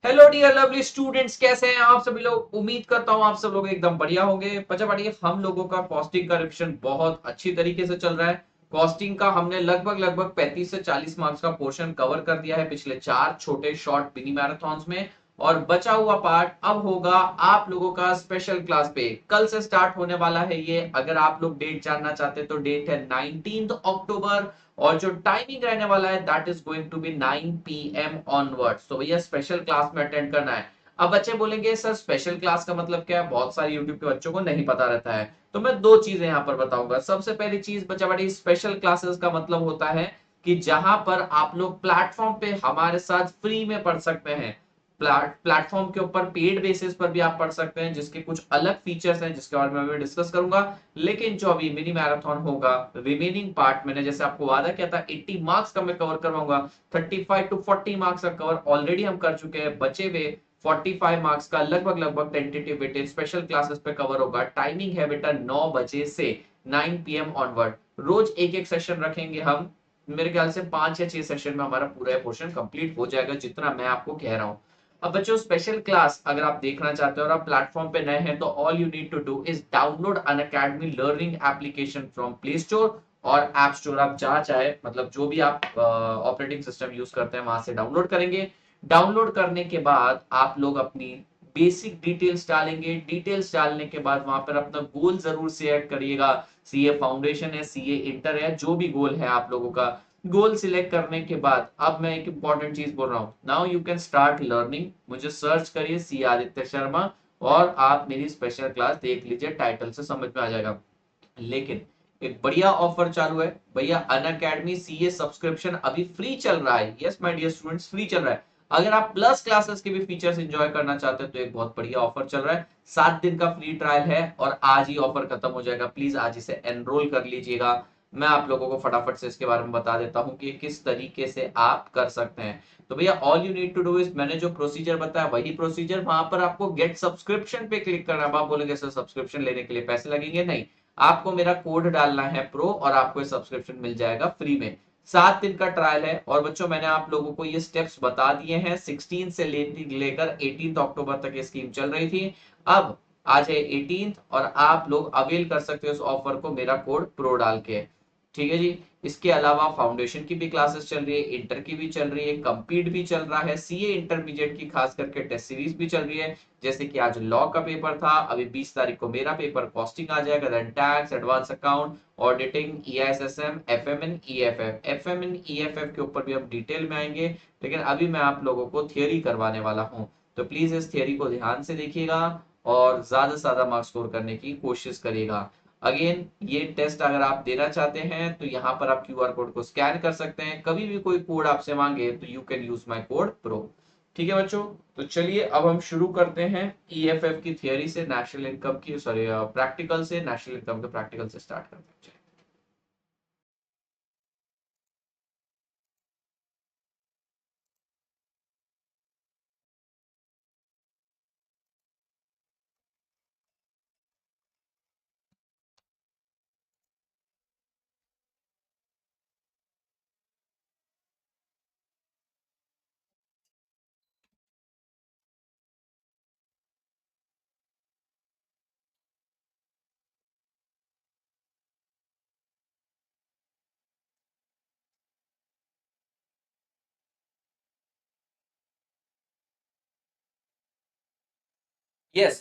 Hello dear lovely students, कैसे हैं आप सभी लोग। उम्मीद करता हूँ आप सब लोग एकदम बढ़िया होंगे। बच्चा बढ़िया, हम लोगों का कॉस्टिंग का रिविजन बहुत अच्छी तरीके से चल रहा है। कॉस्टिंग का हमने लगभग 35 से 40 मार्क्स का पोर्शन कवर कर दिया है पिछले 4 छोटे शॉर्ट मिनी मैराथन्स में। और बचा हुआ पार्ट अब होगा आप लोगों का स्पेशल क्लास पे। कल से स्टार्ट होने वाला है ये। अगर आप लोग डेट जानना चाहते हैं तो डेट है 19 अक्टूबर। और जो टाइमिंग रहने वाला है that is going to be 9 PM onwards. तो भैया स्पेशल क्लास में अटेंड करना है। अब बच्चे बोलेंगे सर स्पेशल क्लास का मतलब क्या है, बहुत सारे यूट्यूब के बच्चों को नहीं पता रहता है। तो मैं दो चीजें यहाँ पर बताऊंगा। सबसे पहली चीज बच्चा बड़ी, स्पेशल क्लासेस का मतलब होता है कि जहां पर आप लोग प्लेटफॉर्म पे हमारे साथ फ्री में पढ़ सकते हैं। प्लेटफॉर्म के ऊपर पेड बेसिस पर भी आप पढ़ सकते हैं, जिसके कुछ अलग फीचर्स हैं जिसके बारे में मैं डिस्कस करूंगा। लेकिन जो अभी मिनी मैराथन होगा, रिमेनिंग पार्ट मैंने जैसे आपको वादा किया था 80 मार्क्स का मैं कवर करवाऊंगा। 35 टू 40 मार्क्स का कवर ऑलरेडी हम कर चुके हैं। बचे हुए 45 मार्क्स का लगभग टेंटेटिव वेटेज स्पेशल क्लासेस पे कवर होगा। टाइमिंग है बेटा 9 बजे से 9 PM ऑनवर्ड। रोज एक एक सेशन रखेंगे हम। मेरे ख्याल से 5 या 6 सेशन में हमारा पूरा पोर्शन कंप्लीट हो जाएगा, जितना मैं आपको कह रहा हूँ। अब बच्चों स्पेशल क्लास अगर आप देखना चाहते हो और आप प्लेटफॉर्म पे नए हैं तो all you need to do is download Unacademy learning application from Play Store और ऐप स्टोर। आप जहां चाहे मतलब जो भी आप ऑपरेटिंग सिस्टम यूज करते हैं वहां से डाउनलोड करेंगे। डाउनलोड करने के बाद आप लोग अपनी बेसिक डिटेल्स डालेंगे। डिटेल्स डालने के बाद वहां पर अपना गोल जरूर सिलेक्ट करिएगा। सीए फाउंडेशन है, सीए इंटर है, जो भी गोल है आप लोगों का। गोल सिलेक्ट करने के बाद अब मैं एक इंपॉर्टेंट चीज बोल रहा हूं, now you can start learning. मुझे सर्च करिए सी आदित्य शर्मा और आप मेरी स्पेशल क्लास देख लीजिए, टाइटल से समझ में आ जाएगा। लेकिन एक बढ़िया ऑफर चालू है भैया, अन अकेडमी सीए सब्सक्रिप्शन अभी फ्री चल रहा है। Yes my dear students, free चल रहा है। अगर आप प्लस क्लासेस के भी फीचर्स एंजॉय करना चाहते हैं तो एक बहुत बढ़िया ऑफर चल रहा है। 7 दिन का फ्री ट्रायल है और आज ही ऑफर खत्म हो जाएगा। प्लीज आज इसे एनरोल कर लीजिएगा। मैं आप लोगों को फटाफट से इसके बारे में बता देता हूं कि किस तरीके से आप कर सकते हैं। तो भैया all you need to do is, मैंने जो प्रोसीजर बताया वही प्रोसीजर, वहां पर आपको गेट सब्सक्रिप्शन पे क्लिक करना है। आप बोलेंगे सर सब्सक्रिप्शन लेने के लिए पैसे लगेंगे, नहीं। आपको मेरा कोड डालना है प्रो और आपको सब्सक्रिप्शन मिल जाएगा फ्री में। 7 दिन का ट्रायल है। और बच्चों मैंने आप लोगों को ये स्टेप्स बता दिए हैं। 16 से लेकर 18 अक्टूबर तक ये स्कीम चल रही थी। अब आज है 18 और आप लोग अवेल कर सकते हो इस ऑफर को मेरा कोड प्रो डाल के। ठीक है जी। इसके अलावा फाउंडेशन की भी क्लासेस चल रही है, इंटर की भी चल रही है, कंप्लीट भी चल रहा है, सीए इंटरमीडिएट की खास करके टेस्ट सीरीज भी चल रही है। जैसे कि आज लॉ का पेपर था, अभी 20 तारीख को मेरा पेपर कॉस्टिंग आ जाएगा, then tax, advance account, auditing, EISSM, FMN, EFF. FMN EFF के ऊपर भी हम डिटेल में आएंगे। लेकिन अभी मैं आप लोगों को थियरी करवाने वाला हूं। तो प्लीज इस थियरी को ध्यान से देखिएगा और ज्यादा से ज्यादा मार्क्स स्कोर करने की कोशिश करिएगा। अगेन ये टेस्ट अगर आप देना चाहते हैं तो यहाँ पर आप क्यूआर कोड को स्कैन कर सकते हैं। कभी भी कोई कोड आपसे मांगे तो you can use my code pro. ठीक है बच्चों, तो चलिए अब हम शुरू करते हैं ईएफएफ की थियरी से, नेशनल इनकम की सॉरी प्रैक्टिकल से, नेशनल इनकम के प्रैक्टिकल से स्टार्ट करते हैं। Yes,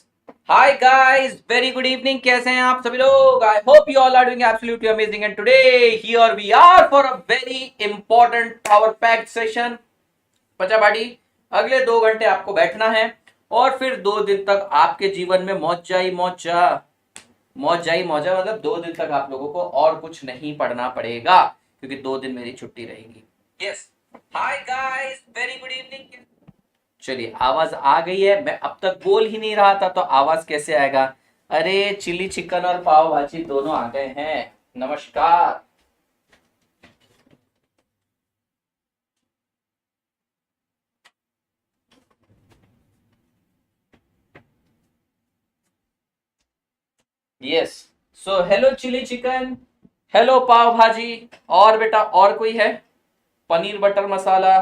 hi guys, very good evening. कैसे हैं आप सभी लोग? I hope you all are doing absolutely amazing and today here we are for a very important power packed session. पचाबाड़ी, अगले 2 घंटे आपको बैठना है और फिर 2 दिन तक आपके जीवन में मौजा ही मौजा। मौजा ही मौजा मतलब 2 दिन तक आप लोगों को और कुछ नहीं पढ़ना पड़ेगा, क्योंकि 2 दिन मेरी छुट्टी रहेगी। Yes, hi guys, very good evening. चलिए, आवाज आ गई है। मैं अब तक बोल ही नहीं रहा था तो आवाज कैसे आएगा? अरे चिली चिकन और पाव भाजी दोनों आ गए हैं। नमस्कार। Yes, so hello chilli chicken, hello pav bhaji. और बेटा और कोई है? पनीर बटर मसाला,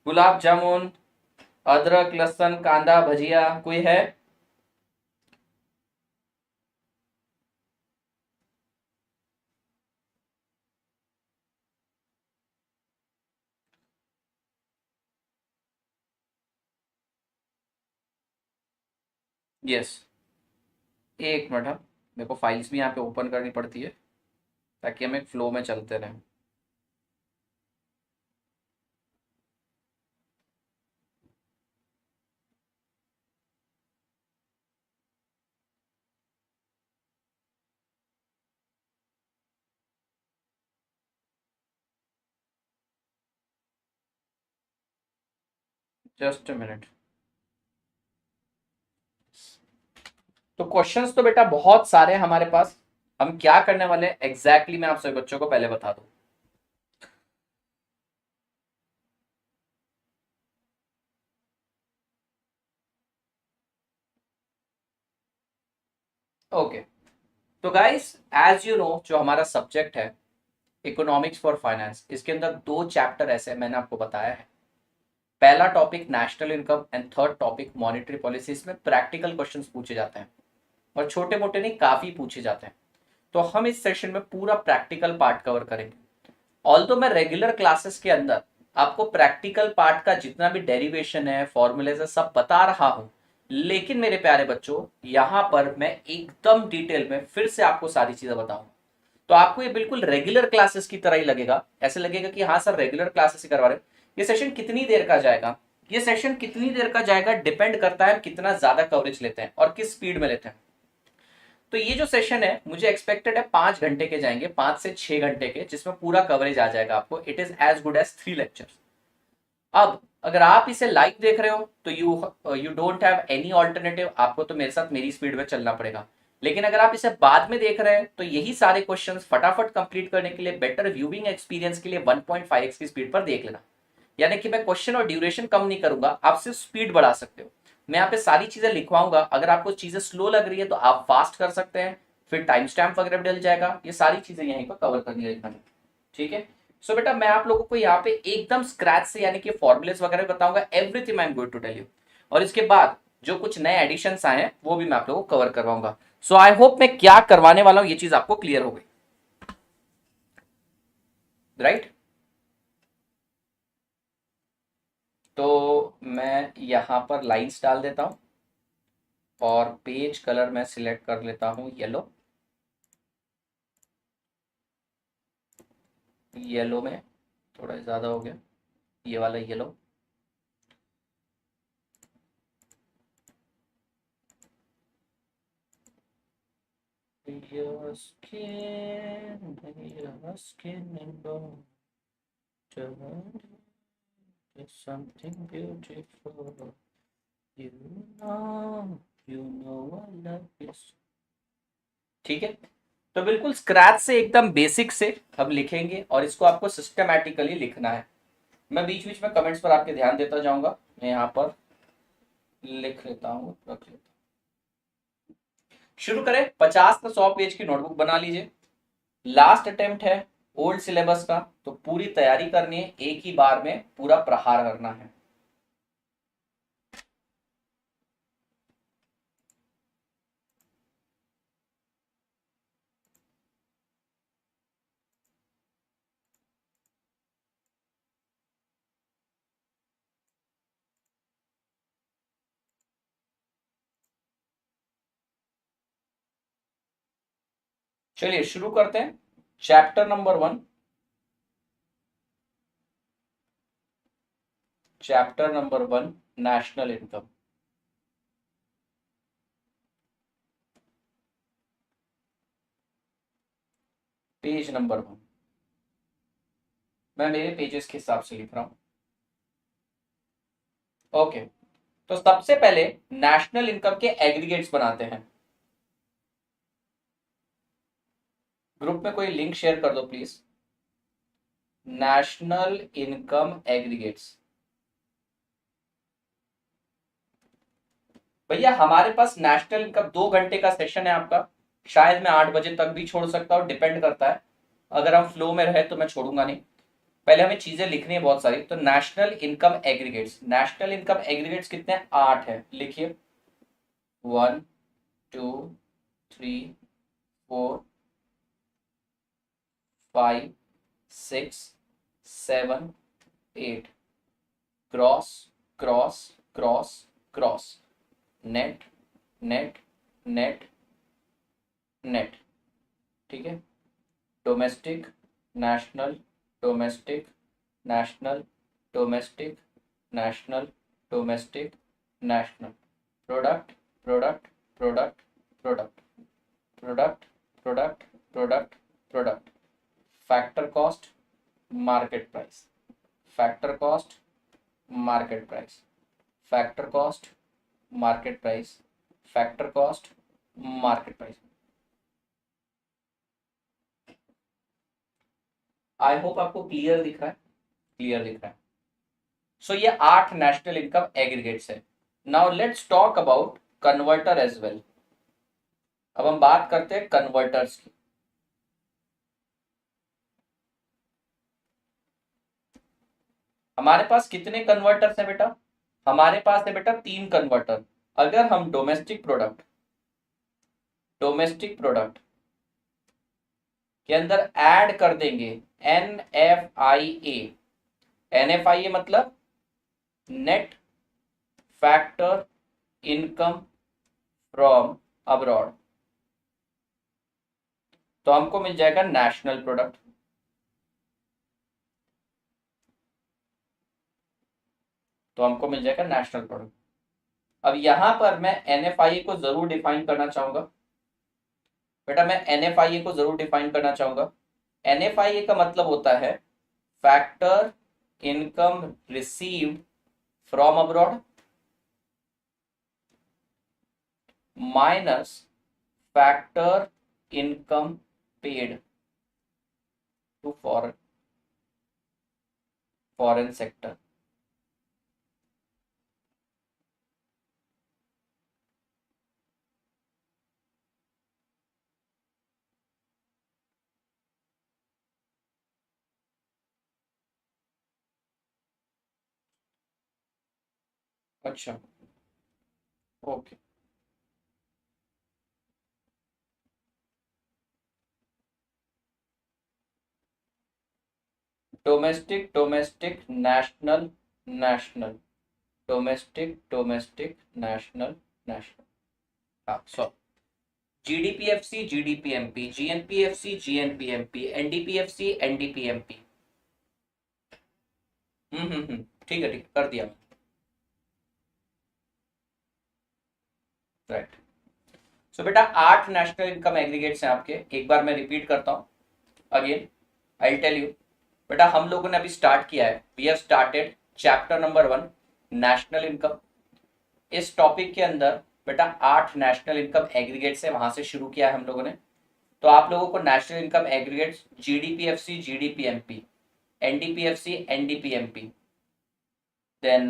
गुलाब जामुन, अदरक, लहसुन, कांदा, भजिया, कोई है? यस। एक मिनट, हाँ, मेरे को फाइल्स भी यहाँ पे ओपन करनी पड़ती है ताकि हम एक फ्लो में चलते रहें। Just a minute. तो क्वेश्चंस तो बेटा बहुत सारे हैं हमारे पास। हम क्या करने वाले हैं एग्जैक्टली मैं आप सभी बच्चों को पहले बता दूं। ओके, तो गाइस एज यू नो जो हमारा सब्जेक्ट है इकोनॉमिक्स फॉर फाइनेंस, इसके अंदर दो चैप्टर ऐसे मैंने आपको बताया है। पहला topic national income and third topic monetary policy. इसमें प्रैक्टिकल क्वेश्चंस पूछे जाते हैं और छोटे मोटे नहीं, काफी पूछे जाते हैं। तो हम इस सेशन में पूरा प्रैक्टिकल पार्ट कवर करेंगे। ऑल्दो मैं रेगुलर क्लासेस के अंदर आपको प्रैक्टिकल पार्ट का जितना भी डेरिवेशन है, फॉर्मूलेज है, सब बता रहा हूं, लेकिन मेरे प्यारे बच्चों यहां पर मैं एकदम डिटेल में फिर से आपको सारी चीजें बताऊंगा। तो आपको ये बिल्कुल रेगुलर क्लासेस की तरह ही लगेगा। ऐसे लगेगा कि हाँ सर रेगुलर क्लासेस ही करवा रहे हैं। ये सेशन कितनी देर का जाएगा, ये सेशन कितनी देर का जाएगा डिपेंड करता है कितना ज्यादा कवरेज लेते हैं और किस स्पीड में लेते हैं। तो ये जो सेशन है मुझे एक्सपेक्टेड है 5 घंटे के जाएंगे, 5 से 6 घंटे के, जिसमें पूरा कवरेज आ जाएगा आपको। It is as good as 3 lectures. अब अगर आप इसे लाइव देख रहे हो तो you don't have any alternative, आपको तो मेरे साथ मेरी स्पीड में चलना पड़ेगा। लेकिन अगर आप इसे बाद में देख रहे हैं तो यही सारे क्वेश्चंस फटाफट कंप्लीट करने के लिए, बेटर व्यूइंग एक्सपीरियंस के लिए 1.5x की स्पीड पर देख लेना। यानी कि मैं क्वेश्चन और ड्यूरेशन कम नहीं करूंगा, आप सिर्फ स्पीड बढ़ा सकते हो। मैं यहाँ पे सारी चीजें लिखवाऊंगा, अगर आपको चीजें स्लो लग रही है तो आप फास्ट कर सकते हैं, फिर टाइम स्टैम्प वगैरह भी डल जाएगा। ये सारी चीजें यहीं पर कवर करनी है। ठीक है, सो बेटा मैं आप लोगों को यहाँ पे एकदम स्क्रैच से यानी कि फॉर्मुलेस वगैरह बताऊंगा, everything I am going to tell you. और इसके बाद जो कुछ नए एडिशंस आए हैं वो भी मैं आप लोगों को कवर करवाऊंगा। सो आई होप मैं क्या करवाने वाला हूं ये चीज आपको क्लियर हो गई, राइट? तो मैं यहां पर लाइंस डाल देता हूं और पेज कलर मैं सिलेक्ट कर लेता हूं येलो। येलो में थोड़ा ज्यादा हो गया, ये वाला yellow. Your skin, your skin and bone is something beautiful. You you know I love this. ठीक है, तो बिल्कुल स्क्रैच से एकदम बेसिक से हम लिखेंगे और इसको आपको सिस्टमैटिकली लिखना है। मैं बीच बीच में कमेंट्स पर आपके ध्यान देता जाऊंगा। मैं यहाँ पर लिख लेता हूँ, रख लेता हूँ। शुरू करें। 50 से 100 पेज की नोटबुक बना लीजिए। लास्ट अटेम्प्ट है ओल्ड सिलेबस का, तो पूरी तैयारी करनी है, एक ही बार में पूरा प्रहार करना है। चलिए शुरू करते हैं। Chapter number 1, chapter number 1 national income. Page number 1, मैं मेरे पेजेस के हिसाब से लिख रहा हूं। ओके, तो सबसे पहले नेशनल इनकम के एग्रीगेट्स बनाते हैं। ग्रुप में कोई लिंक शेयर कर दो प्लीज। National income aggregates. भैया हमारे पास नेशनल इनकम 2 घंटे का सेशन है आपका, शायद मैं 8 बजे तक भी छोड़ सकता हूँ, डिपेंड करता है। अगर हम फ्लो में रहे तो मैं छोड़ूंगा नहीं। पहले हमें चीजें लिखनी है बहुत सारी। तो national income aggregates, national income aggregates कितने हैं? 8 है। लिखिए 1 2 3 4 5 6 7 8। Cross cross cross cross, net net net net. ठीक है, domestic national domestic national domestic national domestic national, product product product product product product product product, factor cost market price, factor cost market price, factor cost market price, factor cost market price. I hope आपको clear दिख रहा है, clear दिख रहा है। So ये 8 national income aggregates है। Now let's talk about converter as well. अब हम बात करते हैं कन्वर्टर्स की। हमारे पास कितने कन्वर्टर्स है बेटा? हमारे पास है बेटा 3 कन्वर्टर। अगर हम डोमेस्टिक प्रोडक्ट के अंदर ऐड कर देंगे NFIA, NFIA मतलब net factor income from abroad, तो हमको मिल जाएगा नेशनल प्रोडक्ट। तो हमको मिल जाएगा नेशनल प्रोडक्ट। अब यहां पर मैं NFIA को जरूर डिफाइन करना चाहूंगा बेटा, मैं NFIA को जरूर डिफाइन करना चाहूंगा। NFIA का मतलब होता है factor income received from abroad minus factor income paid to foreign sector. अच्छा, okay. Domestic domestic national national, domestic domestic national national. हाँ sorry, GDPFC GDPMP, GNPFC GNPMP, NDPFC NDPMP। ठीक है, ठीक कर दिया राइट। सो बेटा 8 नेशनल इनकम एग्रीगेट्स हैं आपके। एक बार मैं रिपीट करता हूँ अगेन, आई टेल यू। बेटा हम लोगों ने अभी स्टार्ट किया है, we have started chapter number 1 national income. इस टॉपिक के अंदर बेटा 8 नेशनल इनकम एग्रीगेट्स है, वहां से शुरू किया है हम लोगों ने। तो आप लोगों को national income aggregates GDPFC GDPMP, NDPFC NDPMP, then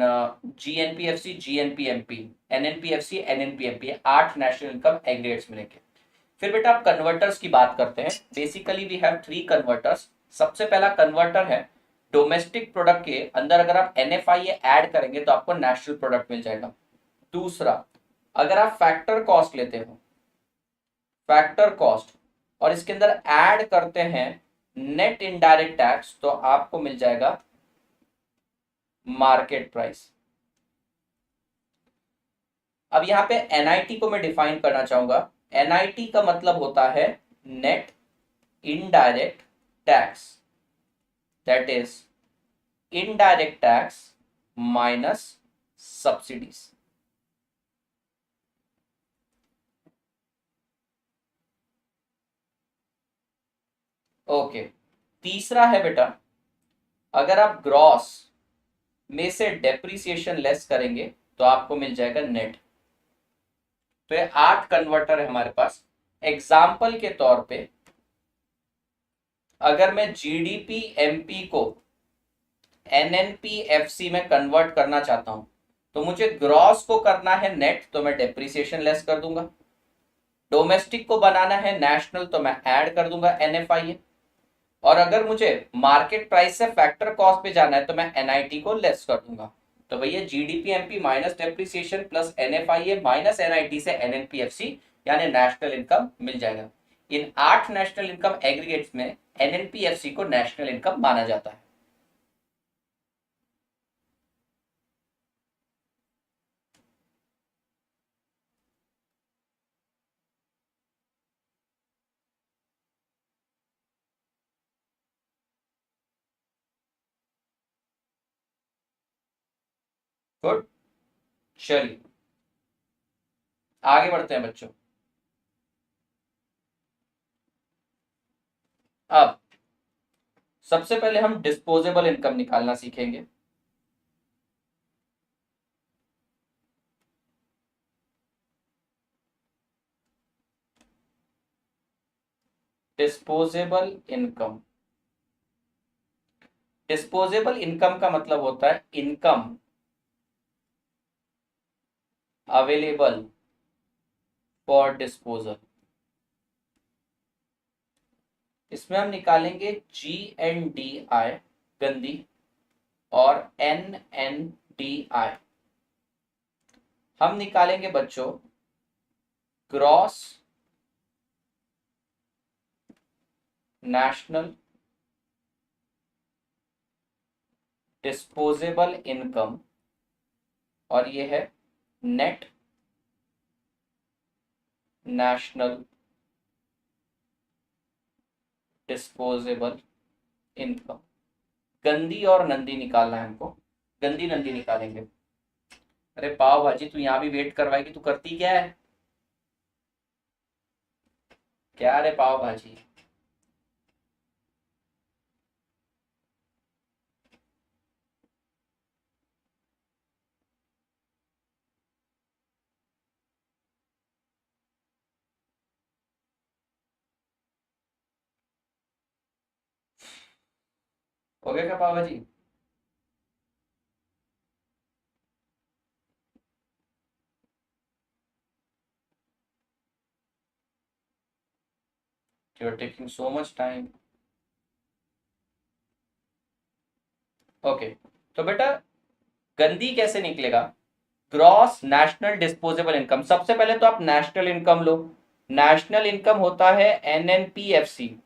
GNPFC GNPMP, NNPFC NNPMP, 8 national income aggregates मिलेंगे। फिर बेटा आप कन्वर्टर्स की बात करते हैं। Basically we have 3 converters. सबसे पहला कन्वर्टर है डोमेस्टिक प्रोडक्ट के अंदर अगर आप NFIA ऐड करेंगे तो आपको नेशनल प्रोडक्ट मिल जाएगा। दूसरा, अगर आप फैक्टर कॉस्ट लेते हो, फैक्टर कॉस्ट, और इसके अंदर ऐड करते हैं नेट इनडायरेक्ट टैक्स, तो आपको मिल जाएगा मार्केट प्राइस। अब यहां पे NIT को मैं डिफाइन करना चाहूंगा। NIT का मतलब होता है net indirect tax, that is indirect tax minus subsidies. Okay. तीसरा है बेटा, अगर आप ग्रॉस में से डेप्रिसिएशन लेस करेंगे तो आपको मिल जाएगा नेट। तो ये 8 कन्वर्टर है हमारे पास। एग्जाम्पल के तौर पे अगर मैं GDPMP को NNPFC में कन्वर्ट करना चाहता हूं तो मुझे ग्रॉस को करना है नेट, तो मैं डेप्रिसिएशन लेस कर दूंगा। डोमेस्टिक को बनाना है नेशनल, तो मैं ऐड कर दूंगा NFIA। और अगर मुझे मार्केट प्राइस से फैक्टर कॉस्ट पे जाना है तो मैं एनआईटी को लेस कर दूंगा। तो भैया GDP minus depreciation plus NFIA minus NIT से एनएनपीएफसी यानी नेशनल इनकम मिल जाएगा। इन 8 नेशनल इनकम एग्रीगेट्स में एनएनपीएफसी को नेशनल इनकम माना जाता है। गुड, चलिए आगे बढ़ते हैं बच्चों। अब सबसे पहले हम डिस्पोजेबल इनकम निकालना सीखेंगे। डिस्पोजेबल इनकम, डिस्पोजेबल इनकम का मतलब होता है इनकम अवेलेबल फॉर डिस्पोजल। इसमें हम निकालेंगे GNDI गंदी और NNDI। हम निकालेंगे बच्चों ग्रॉस नेशनल डिस्पोजेबल इनकम और ये है नेट नेशनल डिस्पोजेबल इनकम। गंदी और नंदी निकालना है हमको, गंदी नंदी निकालेंगे। अरे पाव भाजी तू यहाँ भी वेट करवाएगी, तू करती क्या है? क्या रे पाव भाजी? हो गया क्या pav bhaji? You are taking so much time. Okay, तो बेटा गंदी कैसे निकलेगा? Gross national disposable income. सबसे पहले तो आप नेशनल इनकम लो। नेशनल इनकम होता है एनएनपीएफसी,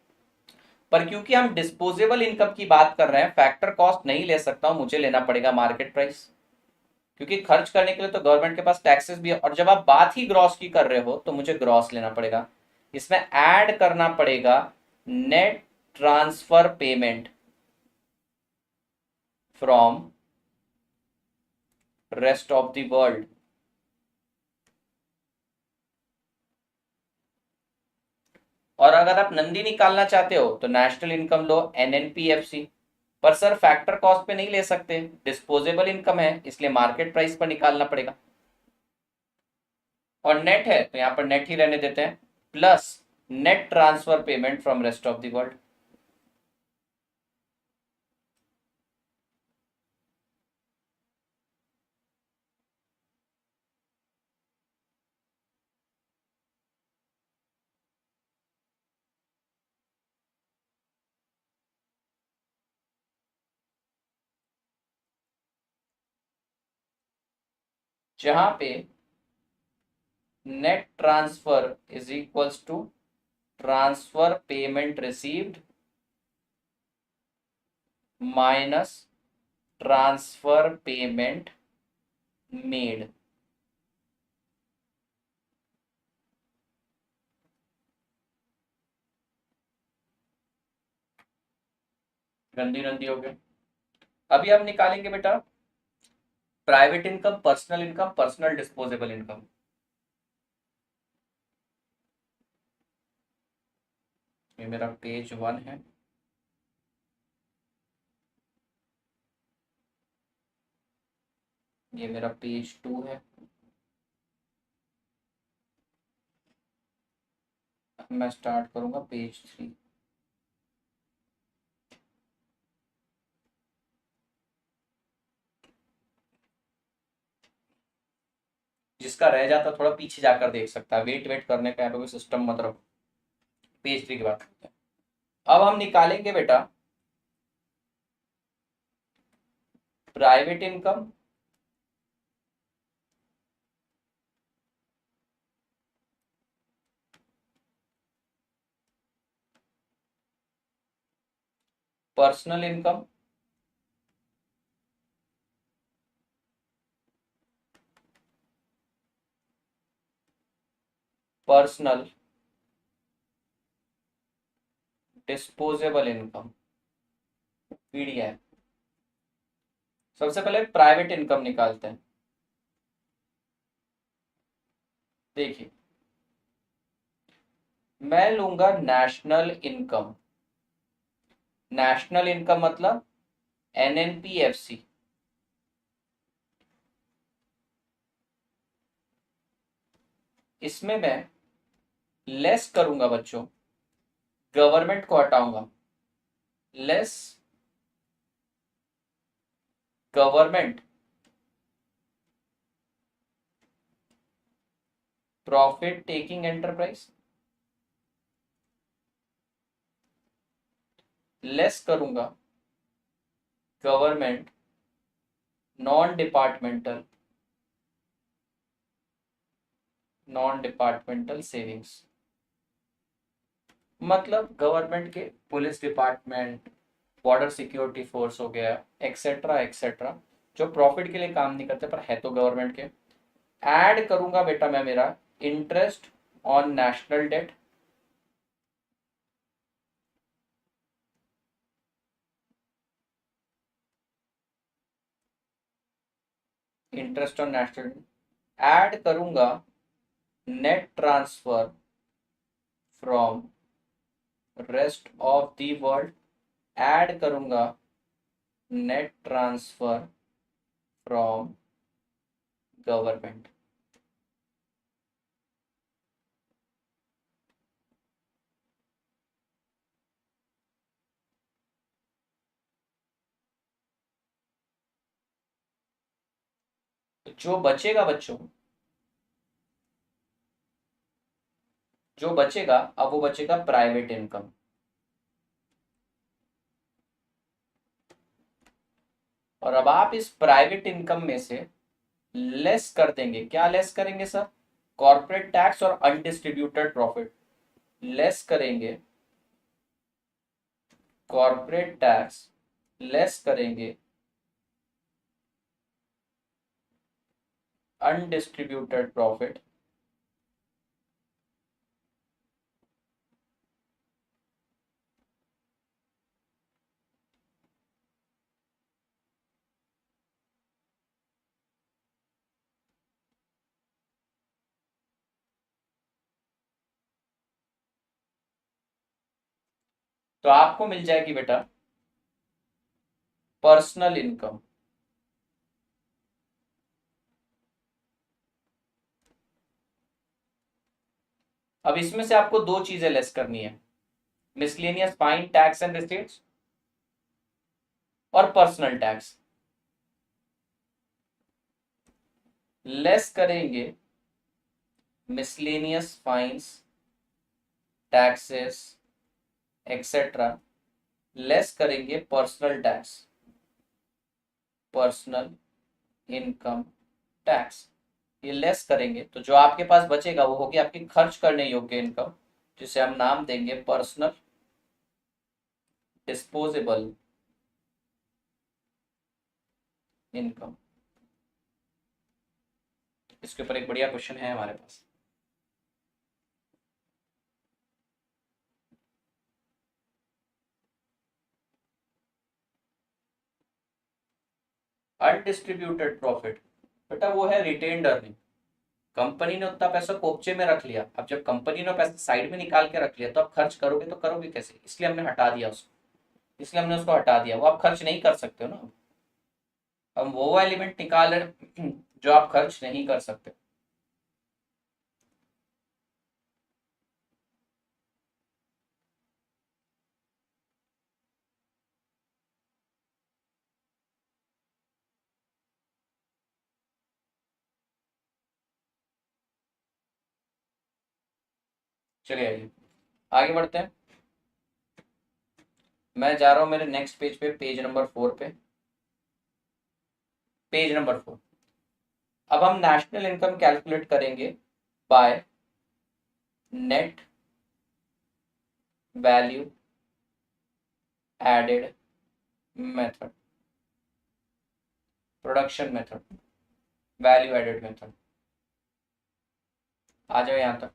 पर क्योंकि हम डिस्पोजेबल इनकम की बात कर रहे हैं, फैक्टर कॉस्ट नहीं ले सकता हूं, मुझे लेना पड़ेगा मार्केट प्राइस, क्योंकि खर्च करने के लिए तो गवर्नमेंट के पास टैक्सेस भी है। और जब आप बात ही ग्रॉस की कर रहे हो तो मुझे ग्रॉस लेना पड़ेगा। इसमें ऐड करना पड़ेगा net transfer payment from rest of the world. और अगर आप नंदी निकालना चाहते हो तो नेशनल इनकम लो एनएनपीएफसी, पर सर फैक्टर कॉस्ट पे नहीं ले सकते, डिस्पोजेबल इनकम है इसलिए मार्केट प्राइस पर निकालना पड़ेगा। और नेट है तो यहां पर नेट ही रहने देते हैं, plus net transfer payment from rest of the world. जहां पे net transfer is equals to transfer payment received minus transfer payment made. GNDI NNDI हो गए। अभी हम निकालेंगे बेटा private income, personal income, personal disposable income. ये मेरा पेज 1 है। ये मेरा पेज 2 है। मैं स्टार्ट करूंगा पेज 3। जिसका रह जाता थोड़ा पीछे जाकर देख सकता है, वेट वेट करने का यहाँ पे कोई सिस्टम मत रखो। पेज 3 की बात करते हैं। अब हम निकालेंगे बेटा private income, personal income, personal disposable income, PDF. सबसे पहले प्राइवेट इनकम निकालते हैं। देखिए, मैं लूंगा नेशनल इनकम। नेशनल इनकम मतलब एनएनपीएफसी। इसमें मैं लेस करूंगा बच्चों, गवर्नमेंट को हटाऊंगा, less government profit taking enterprise, less करूंगा गवर्नमेंट नॉन डिपार्टमेंटल सेविंग्स। मतलब गवर्नमेंट के police department, border security force हो गया, एक्सेट्रा एक्सेट्रा, जो प्रॉफिट के लिए काम नहीं करते पर है तो गवर्नमेंट के। ऐड करूंगा बेटा मैं मेरा interest on national debt, interest on national, add करूंगा net transfer from rest of the world, add करूंगा नेट ट्रांसफर फ्रॉम गवर्नमेंट। जो बचेगा बच्चों, जो बचेगा अब वो बचेगा प्राइवेट इनकम। और अब आप इस प्राइवेट इनकम में से लेस कर देंगे, क्या लेस करेंगे सर? कॉर्पोरेट टैक्स और अनडिस्ट्रीब्यूटेड प्रॉफिट। लेस करेंगे कॉर्पोरेट टैक्स, लेस करेंगे अनडिस्ट्रीब्यूटेड प्रॉफिट, तो आपको मिल जाएगी बेटा पर्सनल इनकम। अब इसमें से आपको दो चीजें लेस करनी है, miscellaneous fine tax and receipts और पर्सनल टैक्स। लेस करेंगे miscellaneous fines, taxes etcetera, less करेंगे personal tax, personal income tax. ये लेस करेंगे तो जो आपके पास बचेगा वो होगी आपकी खर्च करने योग्य इनकम, जिसे हम नाम देंगे पर्सनल डिस्पोजेबल इनकम। इसके ऊपर एक बढ़िया क्वेश्चन है हमारे पास। अनडिस्ट्रीब्यूटेड प्रॉफिट बेटा वो है रिटेन्ड अर्निंग। कंपनी ने उतना पैसा कोपचे में रख लिया, अब जब कंपनी ने पैसा साइड में निकाल के रख लिया तो आप खर्च करोगे तो करोगे कैसे, इसलिए हमने हटा दिया उसको, इसलिए हमने उसको हटा दिया। वो आप खर्च नहीं कर सकते हो ना, हम वो एलिमेंट निकाल रहे जो आप खर्च नहीं कर सकते। चलिए आइए आगे बढ़ते हैं। मैं जा रहा हूं मेरे नेक्स्ट पेज पे, पेज नंबर 4 पे, पेज नंबर 4। अब हम नेशनल इनकम कैलकुलेट करेंगे by net value added method, production method, value added method. आ जाओ यहां तक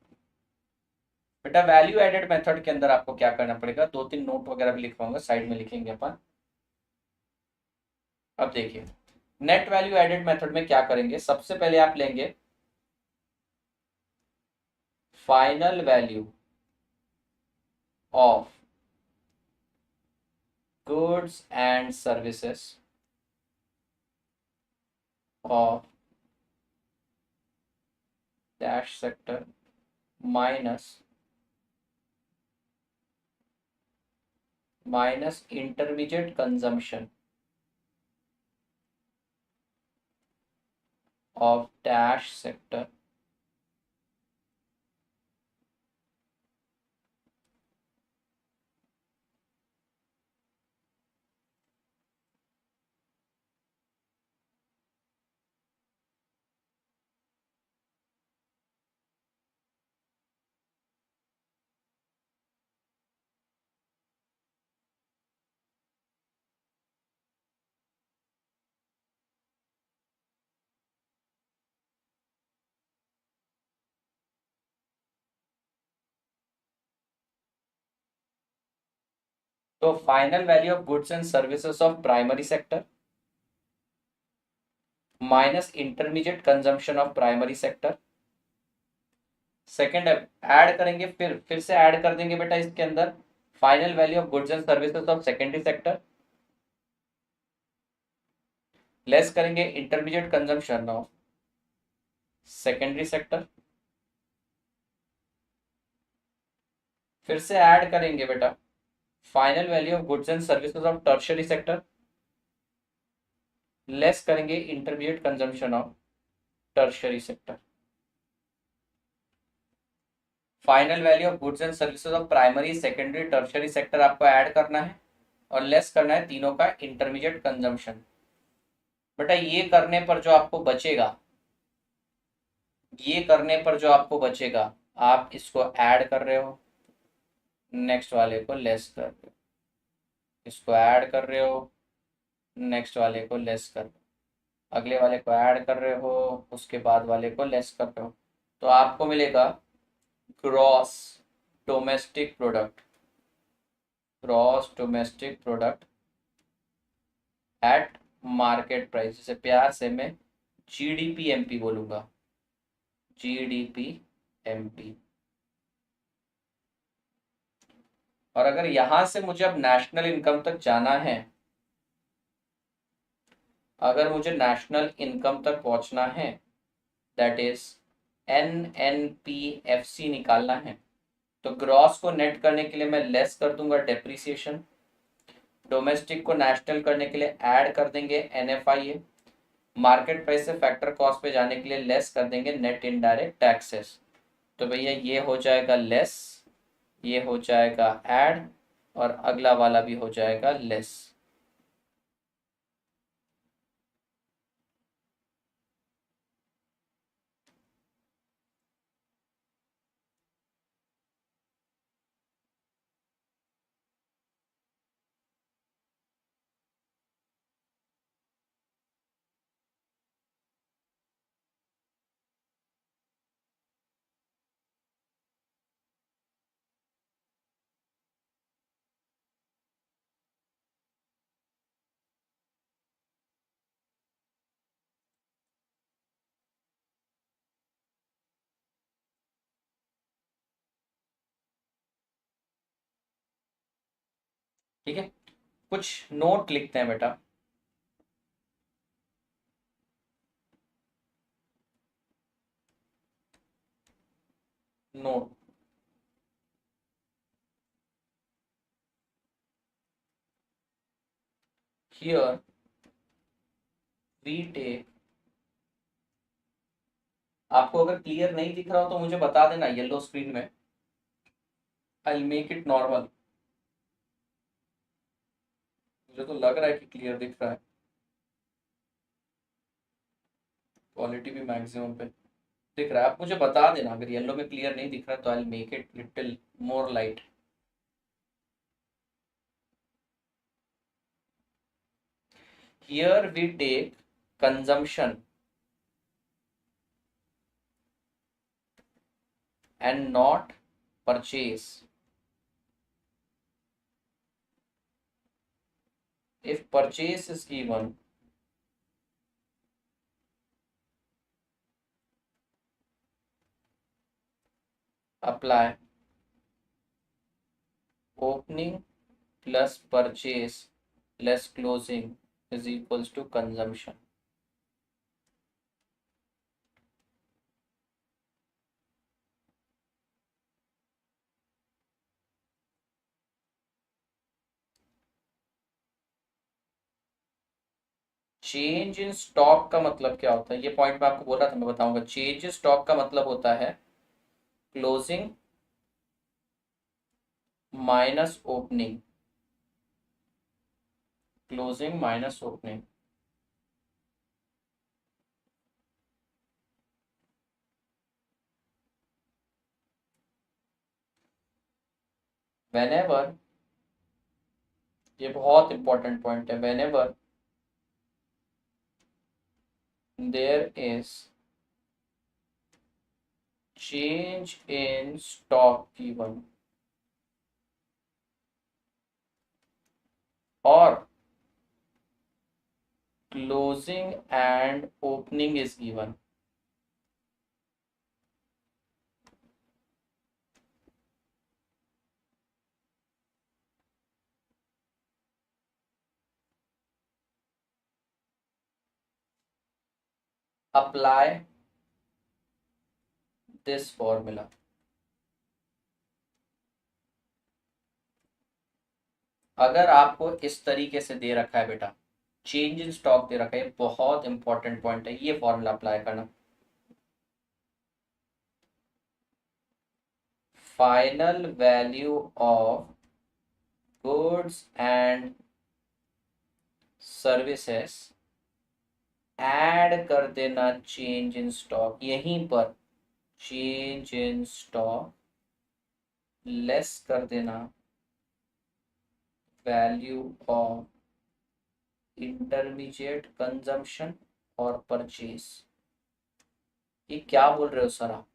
बेटा। वैल्यू एडेड मेथड के अंदर आपको क्या करना पड़ेगा, 2-3 नोट वगैरह भी लिखवाऊंगा, साइड में लिखेंगे अपन। अब देखिए नेट वैल्यू एडेड मेथड में क्या करेंगे, सबसे पहले आप लेंगे final value of goods and services of dash sector minus intermediate consumption of dash sector तो final value of goods and services of primary sector minus intermediate consumption of primary sector. Second add करेंगे, फिर से add कर देंगे बेटा इसके अंदर final value of goods and services of secondary sector, less करेंगे intermediate consumption of secondary sector, फिर से ऐड करेंगे बेटा final value of goods and services of tertiary sector, less करेंगे intermediate consumption of tertiary sector. Final value of goods and services of primary secondary tertiary sector आपको add करना है और less करना है तीनों का इंटरमीडिएट कंजम्पशन। बेटा ये करने पर जो आपको बचेगा, ये करने पर जो आपको बचेगा, आप इसको ऐड कर रहे हो, नेक्स्ट वाले को लेस कर रहे हो, इसको ऐड कर रहे हो, नेक्स्ट वाले को लेस कर रहे हो, अगले वाले को ऐड कर रहे हो, उसके बाद वाले को लेस कर रहे हो, तो आपको मिलेगा gross domestic product, gross domestic product at market price, जिसे प्यार से मैं जीडीपी एमपी बोलूंगा, जीडीपी एमपी। और अगर यहां से मुझे अब नेशनल इनकम तक जाना है, अगर मुझे नेशनल इनकम तक पहुंचना है, दैट इज एनएनपीएफसी निकालना है, तो ग्रॉस को नेट करने के लिए मैं लेस कर दूंगा डेप्रिसिएशन, डोमेस्टिक को नेशनल करने के लिए ऐड कर देंगे एनएफआईए, मार्केट प्राइस से फैक्टर कॉस्ट पे जाने के लिए लेस कर देंगे नेट इनडायरेक्ट टैक्सेस। तो भैया ये हो जाएगा लेस, ये हो जाएगा ऐड, और अगला वाला भी हो जाएगा लेस। ठीक है, कुछ नोट लिखते हैं बेटा। नोट, हियर वी टेक, आपको अगर क्लियर नहीं दिख रहा हो तो मुझे बता देना येलो स्क्रीन में, I will make it normal. मुझे तो लग रहा है कि क्लियर दिख रहा है, क्वालिटी भी मैक्सिमम पे दिख रहा है। आप मुझे बता देना अगर येलो में क्लियर नहीं दिख रहा तो I make it little more light. Here we take consumption and not purchase. If purchase is given, apply opening plus purchase less closing is equals to consumption. Change in stock का मतलब क्या होता है, ये पॉइंट मैं आपको बोल रहा था, मैं बताऊंगा। चेंज इन स्टॉक का मतलब होता है closing minus opening, closing minus opening. whenever, ये बहुत इंपॉर्टेंट पॉइंट है, whenever there is change in stock given or closing and opening is given, apply this formula। अगर आपको इस तरीके से दे रखा है बेटा, चेंज इन स्टॉक दे रखा है, बहुत इंपॉर्टेंट पॉइंट है, ये फॉर्मूला अप्लाई करना। Final value of goods and services add कर देना चेंज इन स्टॉक, यहीं पर चेंज इन स्टॉक लेस कर देना वैल्यू ऑफ इंटरमीडिएट कंजम्पशन और परचेज। ये क्या बोल रहे हो सर आप?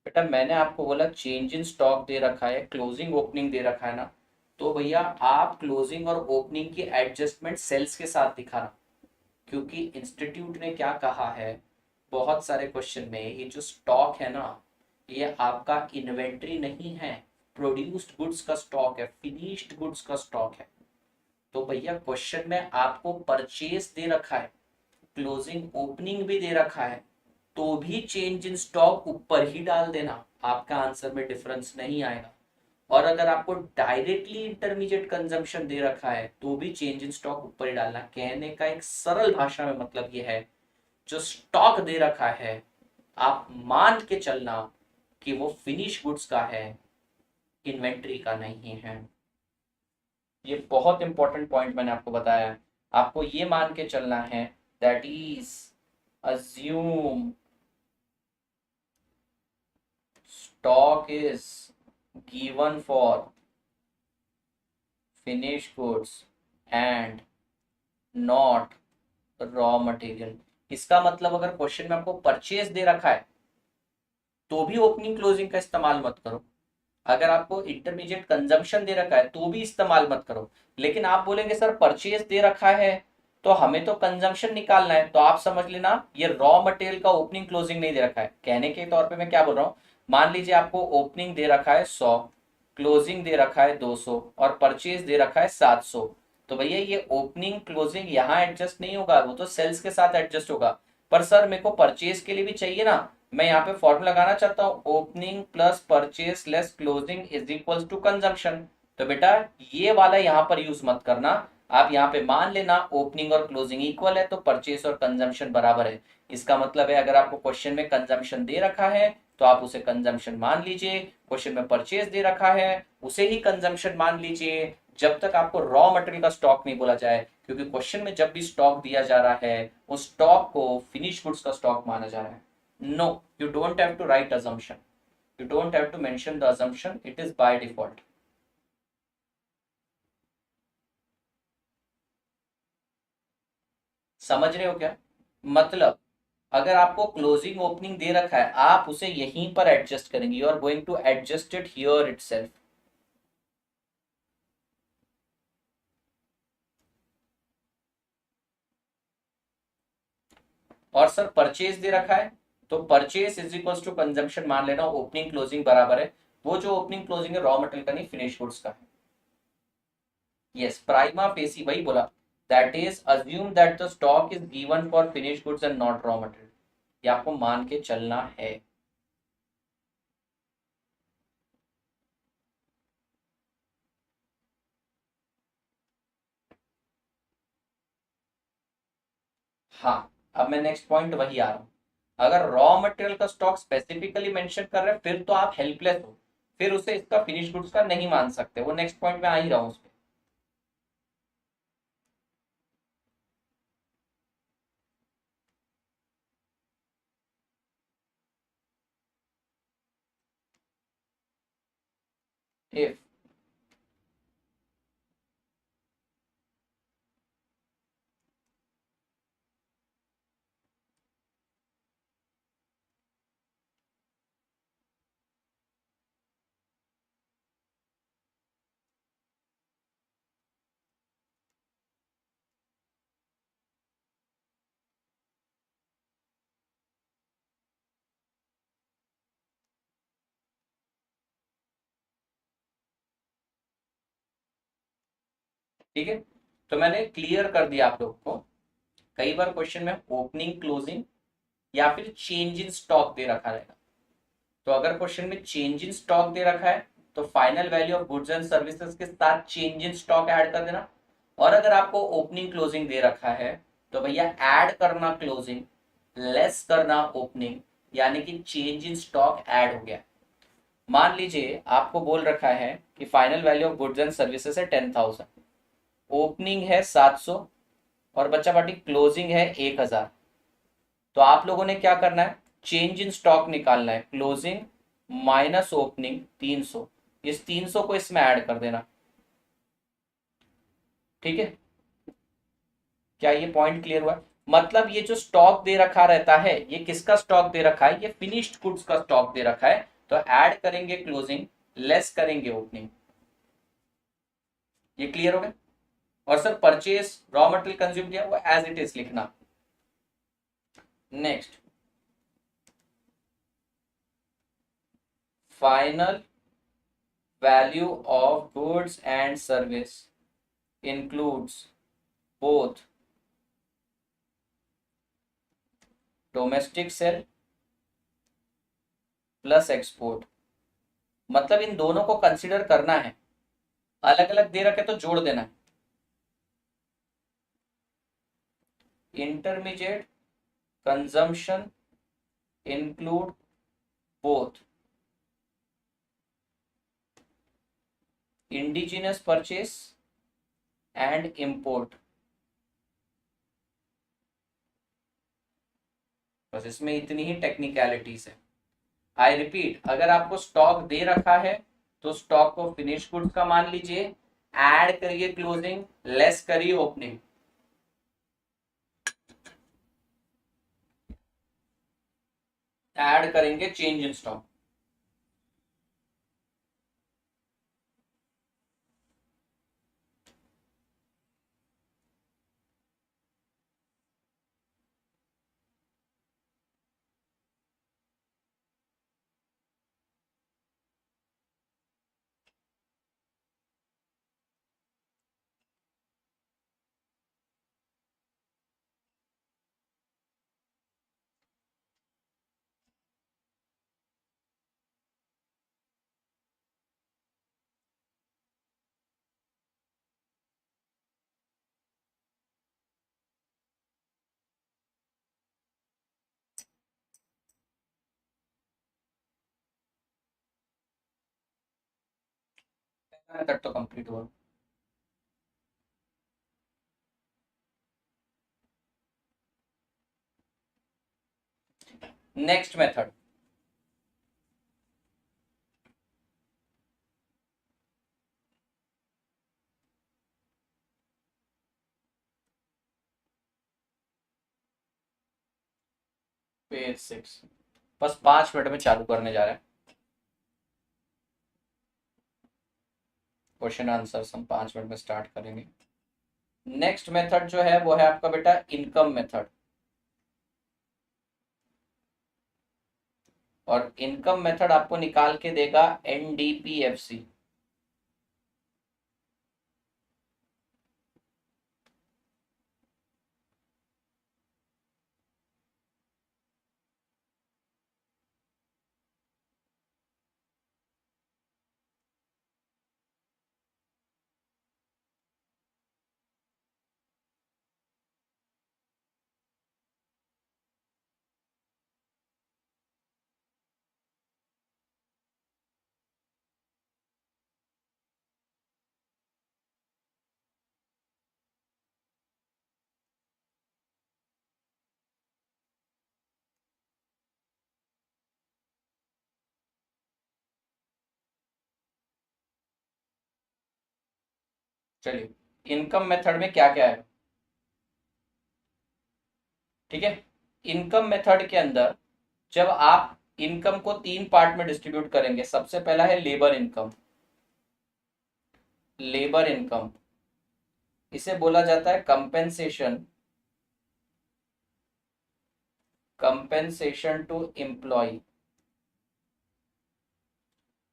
बेटा मैंने आपको बोला चेंज इन स्टॉक दे रखा है, क्लोजिंग ओपनिंग दे रखा है ना, तो भैया आप क्लोजिंग और ओपनिंग की एडजस्टमेंट सेल्स के साथ दिखाना, क्योंकि इंस्टीट्यूट ने क्या कहा है बहुत सारे क्वेश्चन में, ये जो स्टॉक है ना, ये आपका इन्वेंट्री नहीं है, प्रोड्यूस्ड गुड्स का स्टॉक है, फिनिश्ड गुड्स का स्टॉक है। तो भैया क्वेश्चन में आपको परचेज दे रखा है, क्लोजिंग ओपनिंग भी दे रखा है, तो भी चेंज इन स्टॉक ऊपर ही डाल देना, आपका आंसर में डिफरेंस नहीं आएगा। और अगर आपको डायरेक्टली इंटरमीडिएट कंजम्पशन दे रखा है तो भी चेंज इन स्टॉक ऊपर ही डालना। कहने का एक सरल भाषा में मतलब ये है, जो स्टॉक दे रखा है आप मान के चलना कि वो फिनिश गुड्स का है, इन्वेंट्री का नहीं है। ये बहुत इंपॉर्टेंट पॉइंट मैंने आपको बताया है, आपको ये मान के चलना है that is assume stock is given for finished goods and not raw material। इसका मतलब अगर क्वेश्चन में आपको परचेज दे रखा है तो भी ओपनिंग क्लोजिंग का इस्तेमाल मत करो, अगर आपको इंटरमीडिएट कंजम्पशन दे रखा है तो भी इस्तेमाल मत करो। लेकिन आप बोलेंगे सर परचेज दे रखा है तो हमें तो कंजम्पशन निकालना है, तो आप समझ लेना ये रॉ मटेरियल का ओपनिंग क्लोजिंग नहीं दे रखा है। कहने के तौर पे मैं क्या बोल रहा हूं, मान लीजिए आपको ओपनिंग दे रखा है 100, क्लोजिंग दे रखा है 200 और परचेज दे रखा है 700, तो भैया ये ओपनिंग क्लोजिंग यहाँ एडजस्ट नहीं होगा, वो तो सेल्स के साथ एडजस्ट होगा। पर सर मेरे को परचेज के लिए भी चाहिए ना, मैं यहाँ पे फॉर्मूला लगाना चाहता हूँ, opening plus purchase less closing is equal to consumption. तो बेटा ये वाला यहाँ पर यूज मत करना, आप यहाँ पे मान लेना ओपनिंग और क्लोजिंग इक्वल है तो परचेज और कंजम्पशन बराबर है। इसका मतलब है अगर आपको क्वेश्चन में कंजम्पशन दे रखा है तो आप उसे कंजम्पशन मान लीजिए। क्वेश्चन में परचेज दे रखा है, उसे ही कंजम्पशन मान लीजिए, जब तक आपको रॉ मटेरियल का स्टॉक नहीं बोला जाए, क्योंकि क्वेश्चन में जब भी स्टॉक दिया जा रहा है उस स्टॉक को फिनिश गुड्स का स्टॉक माना जा रहा है। No, you don't have to write assumption, you don't have to mention the assumption, it is by default. समझ रहे हो क्या? मतलब अगर आपको क्लोजिंग ओपनिंग दे रखा है, आप उसे यहीं पर एडजस्ट करेंगे, you are going to adjust it here itself. और सर परचेज दे रखा है, तो purchase is equal to consumption मान लेना, ओपनिंग क्लोजिंग बराबर है। वो जो ओपनिंग क्लोजिंग है रॉ मटेरियल का नहीं, फिनिश गुड्स का है। यस, प्राइमा फेसी वही बोला, that is assume that the stock is given for finish goods and not raw material. ये आपको मान के चलना है। हाँ, अब मैं नेक्स्ट पॉइंट वही आ रहा हूँ। अगर रॉ मटेरियल का स्टॉक स्पेसिफिकली मेंशन कर रहे हैं फिर तो आप हेल्पलेस हो, फिर उसे इसका फिनिश गुड्स का नहीं मान सकते। वो नेक्स्ट पॉइंट में आ ही रहा हूँ उस पर। इफ ठीक है, तो मैंने क्लियर कर दिया आप लोग को। कई बार क्वेश्चन में ओपनिंग क्लोजिंग या फिर चेंज इन स्टॉक दे रखा रहेगा। तो अगर क्वेश्चन में चेंज इन स्टॉक दे रखा है तो final value of goods and services के साथ चेंज इन स्टॉक ऐड कर देना। और अगर आपको ओपनिंग क्लोजिंग दे रखा है तो भैया ऐड करना क्लोजिंग, लेस करना ओपनिंग, यानी कि चेंज इन स्टॉक ऐड हो गया। मान लीजिए आपको बोल रखा है कि final value of goods and services है 10,000, ओपनिंग है 700 और बच्चा पार्टी क्लोजिंग है 1,000। तो आप लोगों ने क्या करना है, चेंज इन स्टॉक निकालना है, क्लोजिंग माइनस ओपनिंग 300, इस 300 को इसमें ऐड कर देना। ठीक है, क्या ये पॉइंट क्लियर हुआ? मतलब ये जो स्टॉक दे रखा रहता है, ये किसका स्टॉक दे रखा है, ये फिनिश्ड गुड्स का स्टॉक दे रखा है। तो ऐड करेंगे क्लोजिंग, लेस करेंगे ओपनिंग। ये क्लियर हो गया? और sir purchase raw material consume किया वो एज इट इज लिखना। Next, final value of goods and service includes both domestic sale plus export. मतलब इन दोनों को कंसिडर करना है, अलग अलग दे रखे तो जोड़ देना है। Intermediate consumption include both indigenous purchase and import. बस इसमें इतनी ही टेक्निकलिटीज है। आई रिपीट, अगर आपको स्टॉक दे रखा है तो स्टॉक को फिनिश गुड्स का मान लीजिए, ऐड करिए क्लोजिंग, लेस करिए ओपनिंग, ऐड करेंगे चेंज इन स्टॉक। मेथड तो कंप्लीट हुआ। नेक्स्ट मेथड, पेज 6, बस 5 मिनट में चालू करने जा रहे हैं। क्वेश्चन आंसर हम 5 मिनट में स्टार्ट करेंगे। नेक्स्ट मेथड जो है वो है आपका बेटा इनकम मेथड। और इनकम मेथड आपको निकाल के देगा एनडीपीएफसी। चलिए, इनकम मेथड में क्या क्या है, ठीक है। इनकम मेथड के अंदर जब आप इनकम को 3 पार्ट में डिस्ट्रीब्यूट करेंगे, सबसे पहला है लेबर इनकम। लेबर इनकम, इसे बोला जाता है कंपेंसेशन, कंपेंसेशन टू एम्प्लॉय।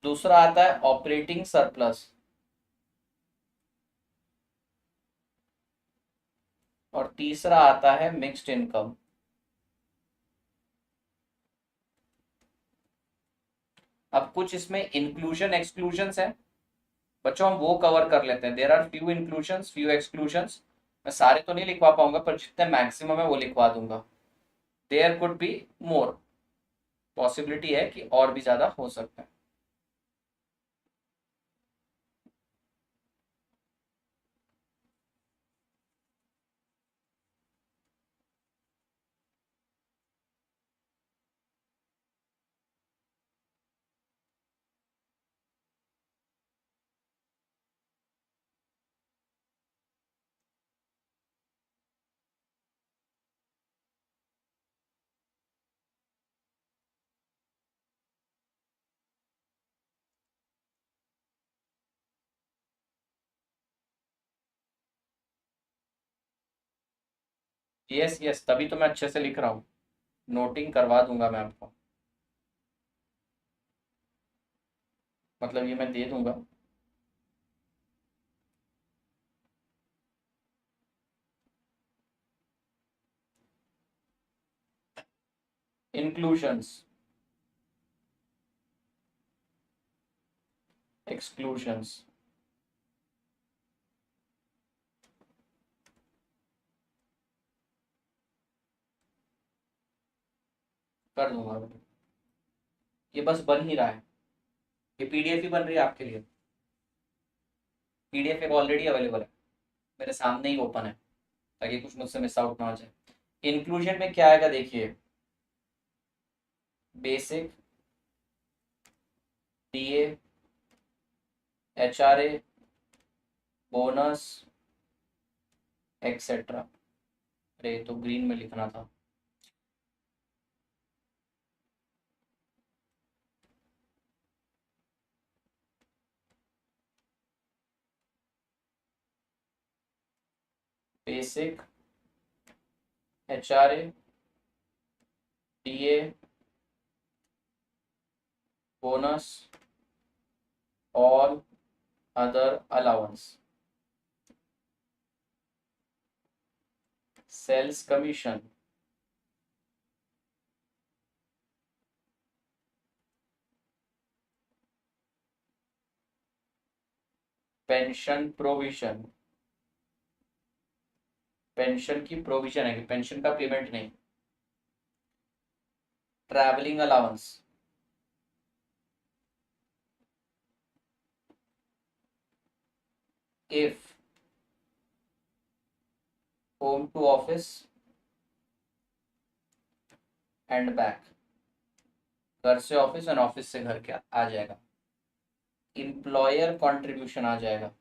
दूसरा आता है ऑपरेटिंग सरप्लस, और तीसरा आता है मिक्स्ड इनकम। अब कुछ इसमें इंक्लूजन एक्सक्लूजन है बच्चों, हम वो कवर कर लेते हैं। There are few inclusions few exclusions, मैं सारे तो नहीं लिखवा पाऊंगा पर जितने मैक्सिमम है वो लिखवा दूंगा। There could be more, possibility है कि और भी ज्यादा हो सकता है। यस यस, तभी तो मैं अच्छे से लिख रहा हूँ, नोटिंग करवा दूंगा मैं आपको, मतलब ये मैं दे दूंगा। इंक्लूजन्स, एक्सक्लूजन्स, कर दूंगा। ये बस बन ही रहा है, ये पीडीएफ ही बन रही है आपके लिए। पीडीएफ एक ऑलरेडी अवेलेबल है, मेरे सामने ही ओपन है, ताकि कुछ मुझसे मिस आउट ना हो जाए। इंक्लूजन में क्या आएगा देखिए, basic, DA, HRA, bonus, etcetera. अरे तो ग्रीन में लिखना था। Basic, HRA, DA, bonus, all other allowance, sales commission, pension provision, pension की प्रोविजन है कि पेंशन का पेमेंट नहीं, travelling allowance, if home to office and back, घर से ऑफिस और ऑफिस से घर के आ जाएगा, एम्प्लॉयर कंट्रीब्यूशन आ जाएगा।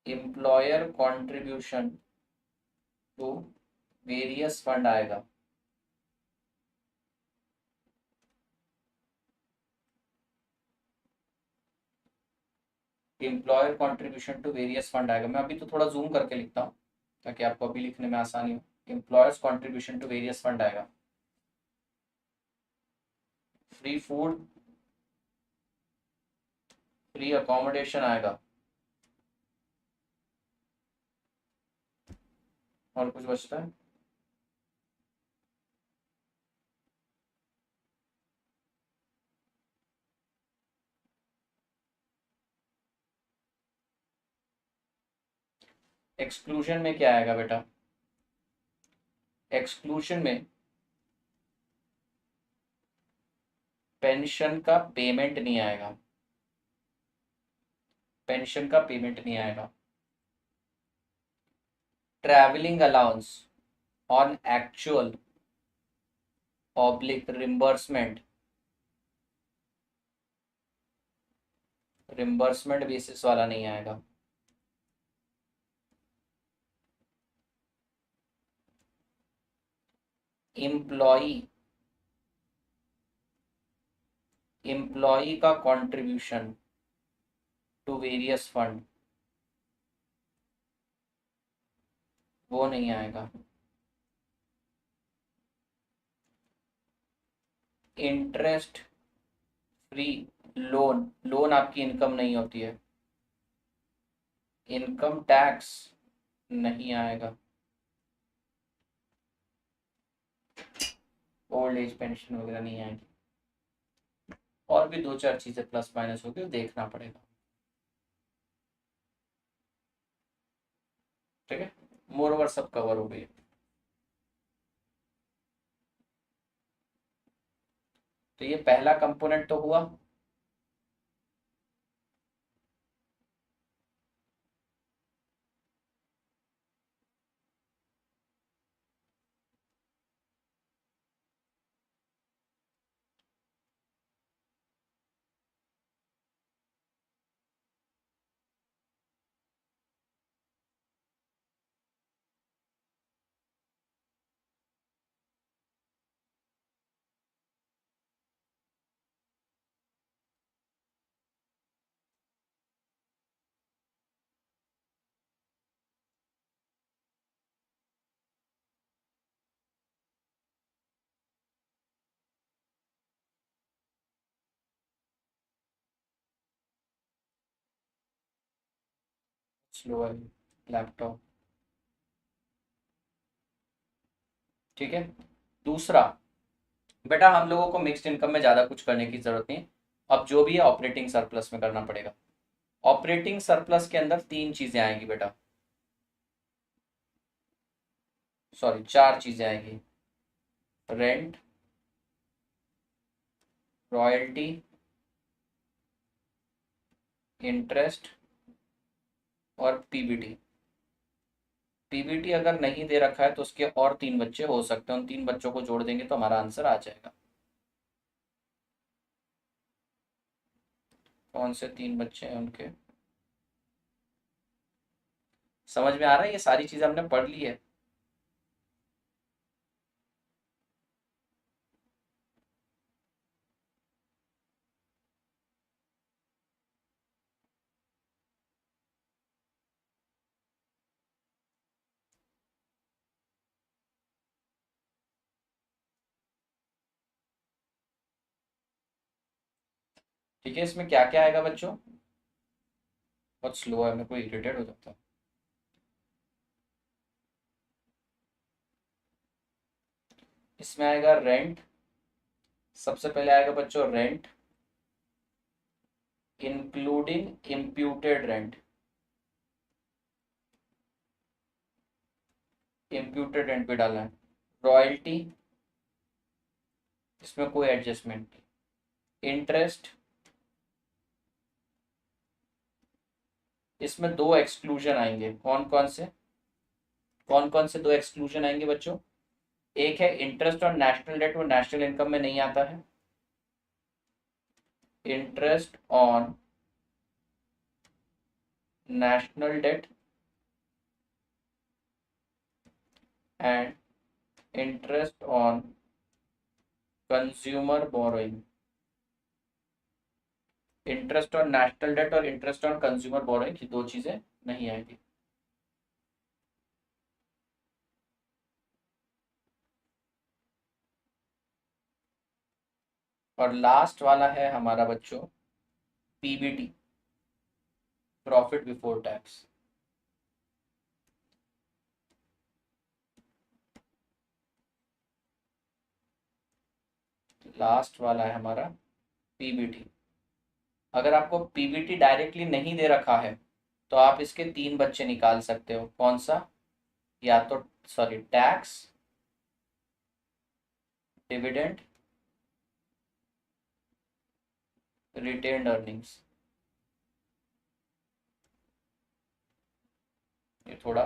Employer contribution to various fund आएगा। Employer contribution to various fund आएगा। मैं अभी तो थोड़ा जूम करके लिखता हूँ ताकि आपको अभी लिखने में आसानी हो। Employers contribution to various fund आएगा। फ्री फूड, फ्री अकोमोडेशन आएगा। और कुछ बचता है? एक्सक्लूजन में क्या आएगा बेटा? एक्सक्लूजन में पेंशन का पेमेंट नहीं आएगा। पेंशन का पेमेंट नहीं आएगा। Travelling allowance on actual oblique reimbursement, reimbursement basis वाला नहीं आएगा। एम्प्लॉई, एम्प्लॉई का कंट्रीब्यूशन टू वेरियस फंड, वो नहीं आएगा। इंटरेस्ट फ्री लोन, लोन आपकी इनकम नहीं होती है। इनकम टैक्स नहीं आएगा। ओल्ड एज पेंशन वगैरह नहीं आएगी। और भी दो चार चीजें प्लस माइनस होगी, देखना पड़ेगा। ठीक है, मोर ओवर सब कवर हो गई। तो ये पहला कंपोनेंट तो हुआ। स्लो है लैपटॉप। ठीक है, दूसरा बेटा, हम लोगों को मिक्स्ड इनकम में ज्यादा कुछ करने की जरूरत नहीं। अब जो भी है ऑपरेटिंग सरप्लस में करना पड़ेगा। ऑपरेटिंग सरप्लस के अंदर तीन चीजें आएंगी बेटा, सॉरी चार चीजें आएंगी। रेंट, रॉयल्टी, इंटरेस्ट और पीबीटी। पीबीटी अगर नहीं दे रखा है तो उसके और तीन बच्चे हो सकते हैं, उन तीन बच्चों को जोड़ देंगे तो हमारा आंसर आ जाएगा। कौन से तीन बच्चे हैं उनके? समझ में आ रहा है? ये सारी चीजें हमने पढ़ ली है। ठीक है, इसमें क्या क्या आएगा बच्चों? बहुत स्लो है, मेरे को इरिटेट हो जाता है। इसमें आएगा रेंट। सबसे पहले आएगा बच्चों rent, including imputed rent. Imputed rent भी डालना है। रॉयल्टी, इसमें कोई एडजस्टमेंट नहीं। इंटरेस्ट, इसमें दो एक्सक्लूजन आएंगे। कौन कौन से दो एक्सक्लूजन आएंगे बच्चों? एक है इंटरेस्ट ऑन नेशनल डेट, वो नेशनल इनकम में नहीं आता है। Interest on national debt and interest on consumer borrowing. Interest on national debt और इंटरेस्ट ऑन कंज्यूमर बोरोइंग, ये दो चीजें नहीं आएगी। और लास्ट वाला है हमारा बच्चों PBT, profit before tax. Last वाला है हमारा पीबीटी। अगर आपको पीबीटी डायरेक्टली नहीं दे रखा है तो आप इसके तीन बच्चे निकाल सकते हो। कौन सा? या तो sorry, tax, dividend, retained earnings. ये थोड़ा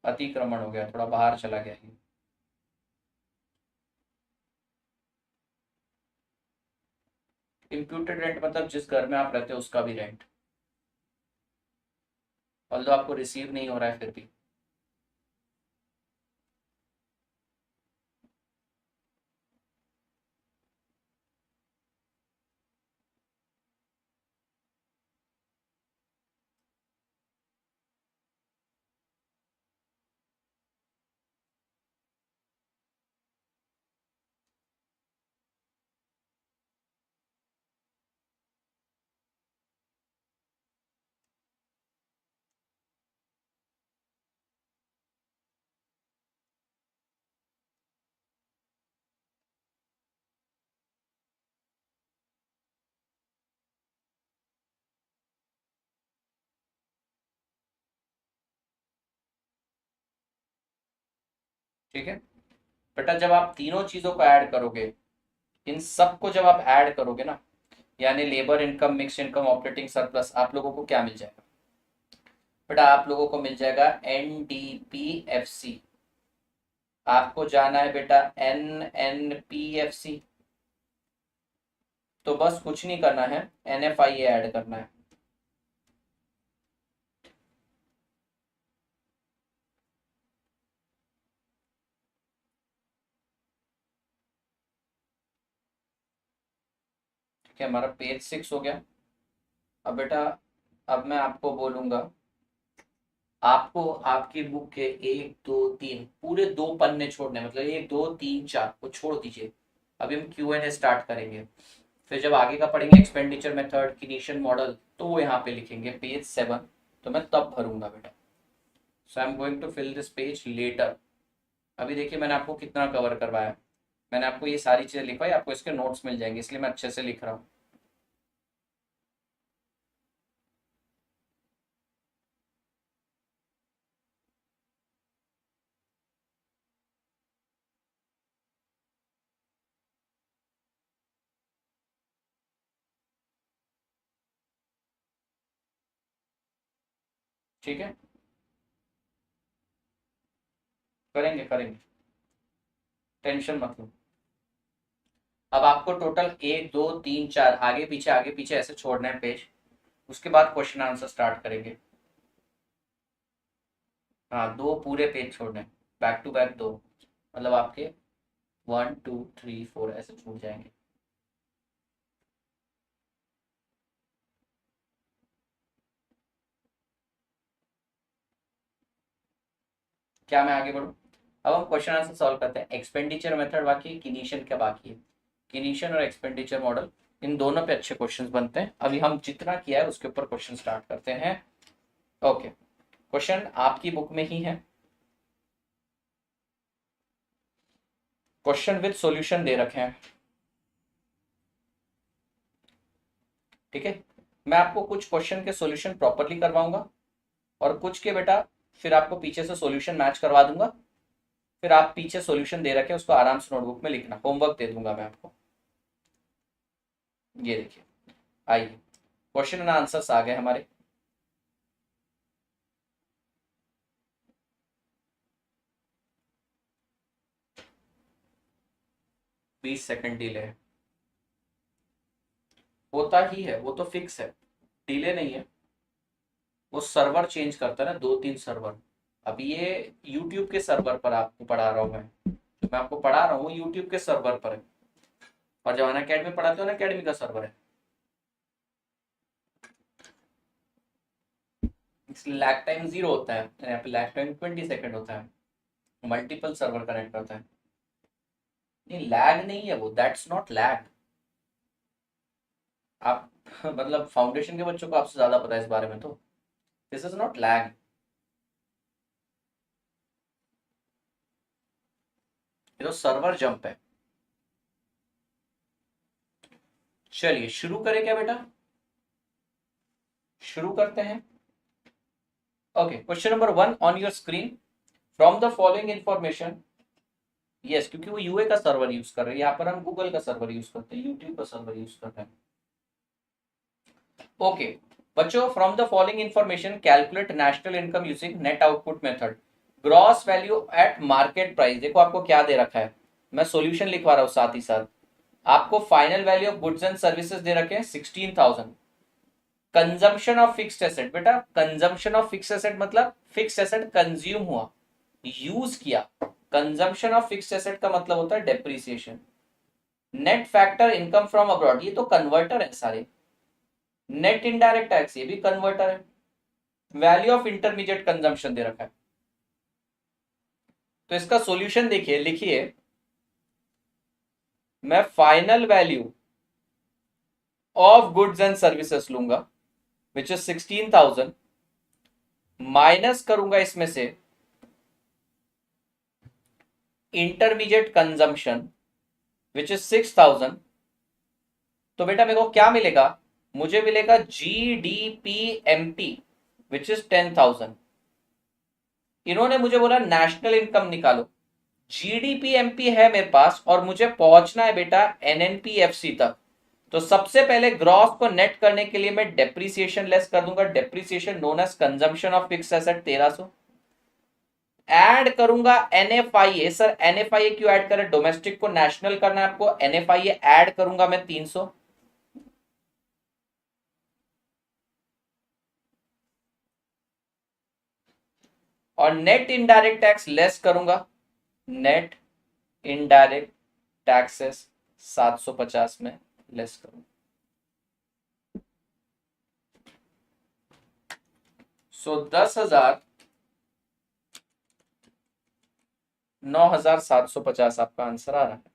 अतिक्रमण हो गया, थोड़ा बाहर चला गया ये। इम्प्यूटेड रेंट मतलब जिस घर में आप रहते हो उसका भी रेंट, ऑल्दो आपको रिसीव नहीं हो रहा है फिर भी। ठीक है बेटा, जब आप तीनों चीजों को ऐड करोगे, इन सबको जब आप ऐड करोगे ना, यानी labour income, mix income, operating surplus, आप लोगों को क्या मिल जाएगा बेटा? आप लोगों को मिल जाएगा एनडीपीएफसी। आपको जाना है बेटा एनएनपीएफसी। तो बस कुछ नहीं करना है, एनएफआईए ऐड करना है। ठीक है, हमारा पेज 6 हो गया। अब बेटा, अब मैं आपको बोलूंगा, आपको आपकी बुक के 1 2 3 पूरे 2 पन्ने छोड़ने, मतलब 1 2 3 4 को छोड़ दीजिए। अभी हम Q&A स्टार्ट करेंगे। फिर जब आगे का पढ़ेंगे एक्सपेंडिचर मेथड, किनीशियन मॉडल, तो वो यहाँ पे लिखेंगे पेज 7, तो मैं तब भरूंगा बेटा। So I am going to fill this page later. अभी देखिए मैंने आपको कितना कवर करवाया। मैंने आपको ये सारी चीजें लिखवाई, आपको इसके नोट्स मिल जाएंगे, इसलिए मैं अच्छे से लिख रहा हूँ। ठीक है, करेंगे करेंगे, टेंशन मत लो। अब आपको टोटल 1 2 3 4 आगे पीछे ऐसे छोड़ना है पेज। उसके बाद क्वेश्चन आंसर स्टार्ट करेंगे। हाँ, 2 पूरे पेज छोड़ने, बैक टू बैक 2, मतलब आपके 1 2 3 4 ऐसे छूट जाएंगे। क्या मैं आगे बढ़ूँ? अब हम क्वेश्चन आंसर सॉल्व करते हैं। एक्सपेंडिचर मेथड बाकी है, किनीशियन क्या बाकी है? किनीशियन और एक्सपेंडिचर मॉडल, इन दोनों पे अच्छे क्वेश्चंस बनते हैं। अभी हम जितना किया है उसके ऊपर क्वेश्चन स्टार्ट करते हैं। ओके, क्वेश्चन आपकी बुक में ही है, क्वेश्चन विद सॉल्यूशन दे रखे हैं। ठीक है, मैं आपको कुछ क्वेश्चन के सॉल्यूशन प्रॉपरली करवाऊंगा और कुछ के बेटा फिर आपको पीछे से सॉल्यूशन मैच करवा दूंगा। फिर आप पीछे सॉल्यूशन दे रखे उसको आराम से नोटबुक में लिखना, होमवर्क दे दूंगा मैं आपको। ये देखिए, आइए क्वेश्चन एंड आंसर्स आ गए हमारे। बीस सेकंड डिले है, होता ही है, वो तो फिक्स है, डिले नहीं है। वो सर्वर चेंज करता है ना, 2-3 सर्वर। अब ये यूट्यूब के सर्वर पर आपको पढ़ा रहा हूँ मैं, जो मैं आपको पढ़ा रहा हूँ यूट्यूब के सर्वर पर है, और जब अनअकैडमी पढ़ाते हो ना, अकेडमी का सर्वर है, इसलिए लैग टाइम 0 होता है, यहाँ पे लैग टाइम 20 सेकंड होता है, मल्टीपल सर्वर कनेक्ट करता है। नहीं, लैग नहीं है वो, दैट्स नॉट लैग। आप मतलब फाउंडेशन के बच्चों को आपसे ज्यादा पता है इस बारे में, तो दिस इज नॉट लैग। ये तो सर्वर जंप है। चलिए शुरू करें क्या बेटा, शुरू करते हैं। Okay, question number 1 on your screen, from the following information. Yes, क्योंकि वो यूए का सर्वर यूज कर रहे हैं, यहाँ पर हम गूगल का सर्वर यूज करते हैं, यूट्यूब का सर्वर यूज करते हैं। ओके बच्चों, from the following information calculate national income using net output method, gross value eight market price. देखो आपको क्या दे रखा है, मैं सॉल्यूशन लिखवा रहा हूँ साथ ही साथ। आपको final value of goods and services दे रखे हैं 16,000। कंजम्पशन ऑफ फिक्स्ड एसेट, बेटा कंजम्पशन ऑफ फिक्स्ड एसेट मतलब फिक्स्ड एसेट कंज्यूम हुआ, यूज किया। कंजम्पशन ऑफ फिक्स्ड एसेट का मतलब होता है depreciation. Net factor income from abroad, ये तो कन्वर्टर है सारे। नेट इनडायरेक्ट टैक्स, ये भी कन्वर्टर है। वैल्यू ऑफ इंटरमीडिएट कंजम्पशन दे रखा है। तो इसका सॉल्यूशन देखिए, लिखिए, मैं final value of goods and services लूंगा विच इज 16,000, माइनस करूंगा इसमें से इंटरमीडिएट कंजम्पशन विच इज 6,000। तो बेटा मेरे को क्या मिलेगा, मुझे मिलेगा GDPMP विच इज 10,000। इन्होंने मुझे बोला नेशनल इनकम निकालो, GDPMP है मेरे पास और मुझे पहुंचना है बेटा NNPFC तक। तो सबसे पहले ग्रॉस को नेट करने के लिए मैं डेप्रिसिएशन लेस कर दूंगा, depreciation known as consumption of fixed asset 1300। Add करूंगा NFIA, सर NFIA क्यों ऐड करें, डोमेस्टिक को नेशनल करना है आपको, NFIA ऐड करूंगा मैं 300। और नेट इनडायरेक्ट टैक्स लेस करूंगा, नेट इनडायरेक्ट टैक्सेस 750 में लेस करूंगा। सो 10,000 9,750 आपका आंसर आ रहा है।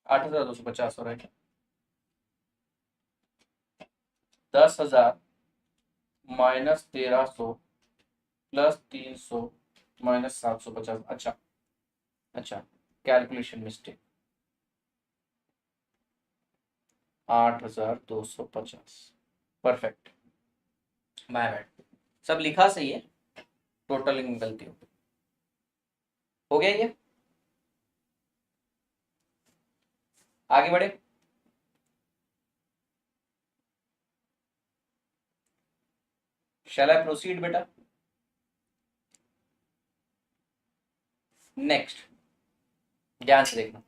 $8,250 हो रहा है क्या, 10,000 माइनस 1,300 प्लस 300 माइनस 750। अच्छा अच्छा, calculation mistake, 8,250। Perfect, my bad, सब लिखा सही है, टोटलिंग में गलती हो गया ये। आगे बढ़े, शैल आई प्रोसीड बेटा। नेक्स्ट, ध्यान से देखना,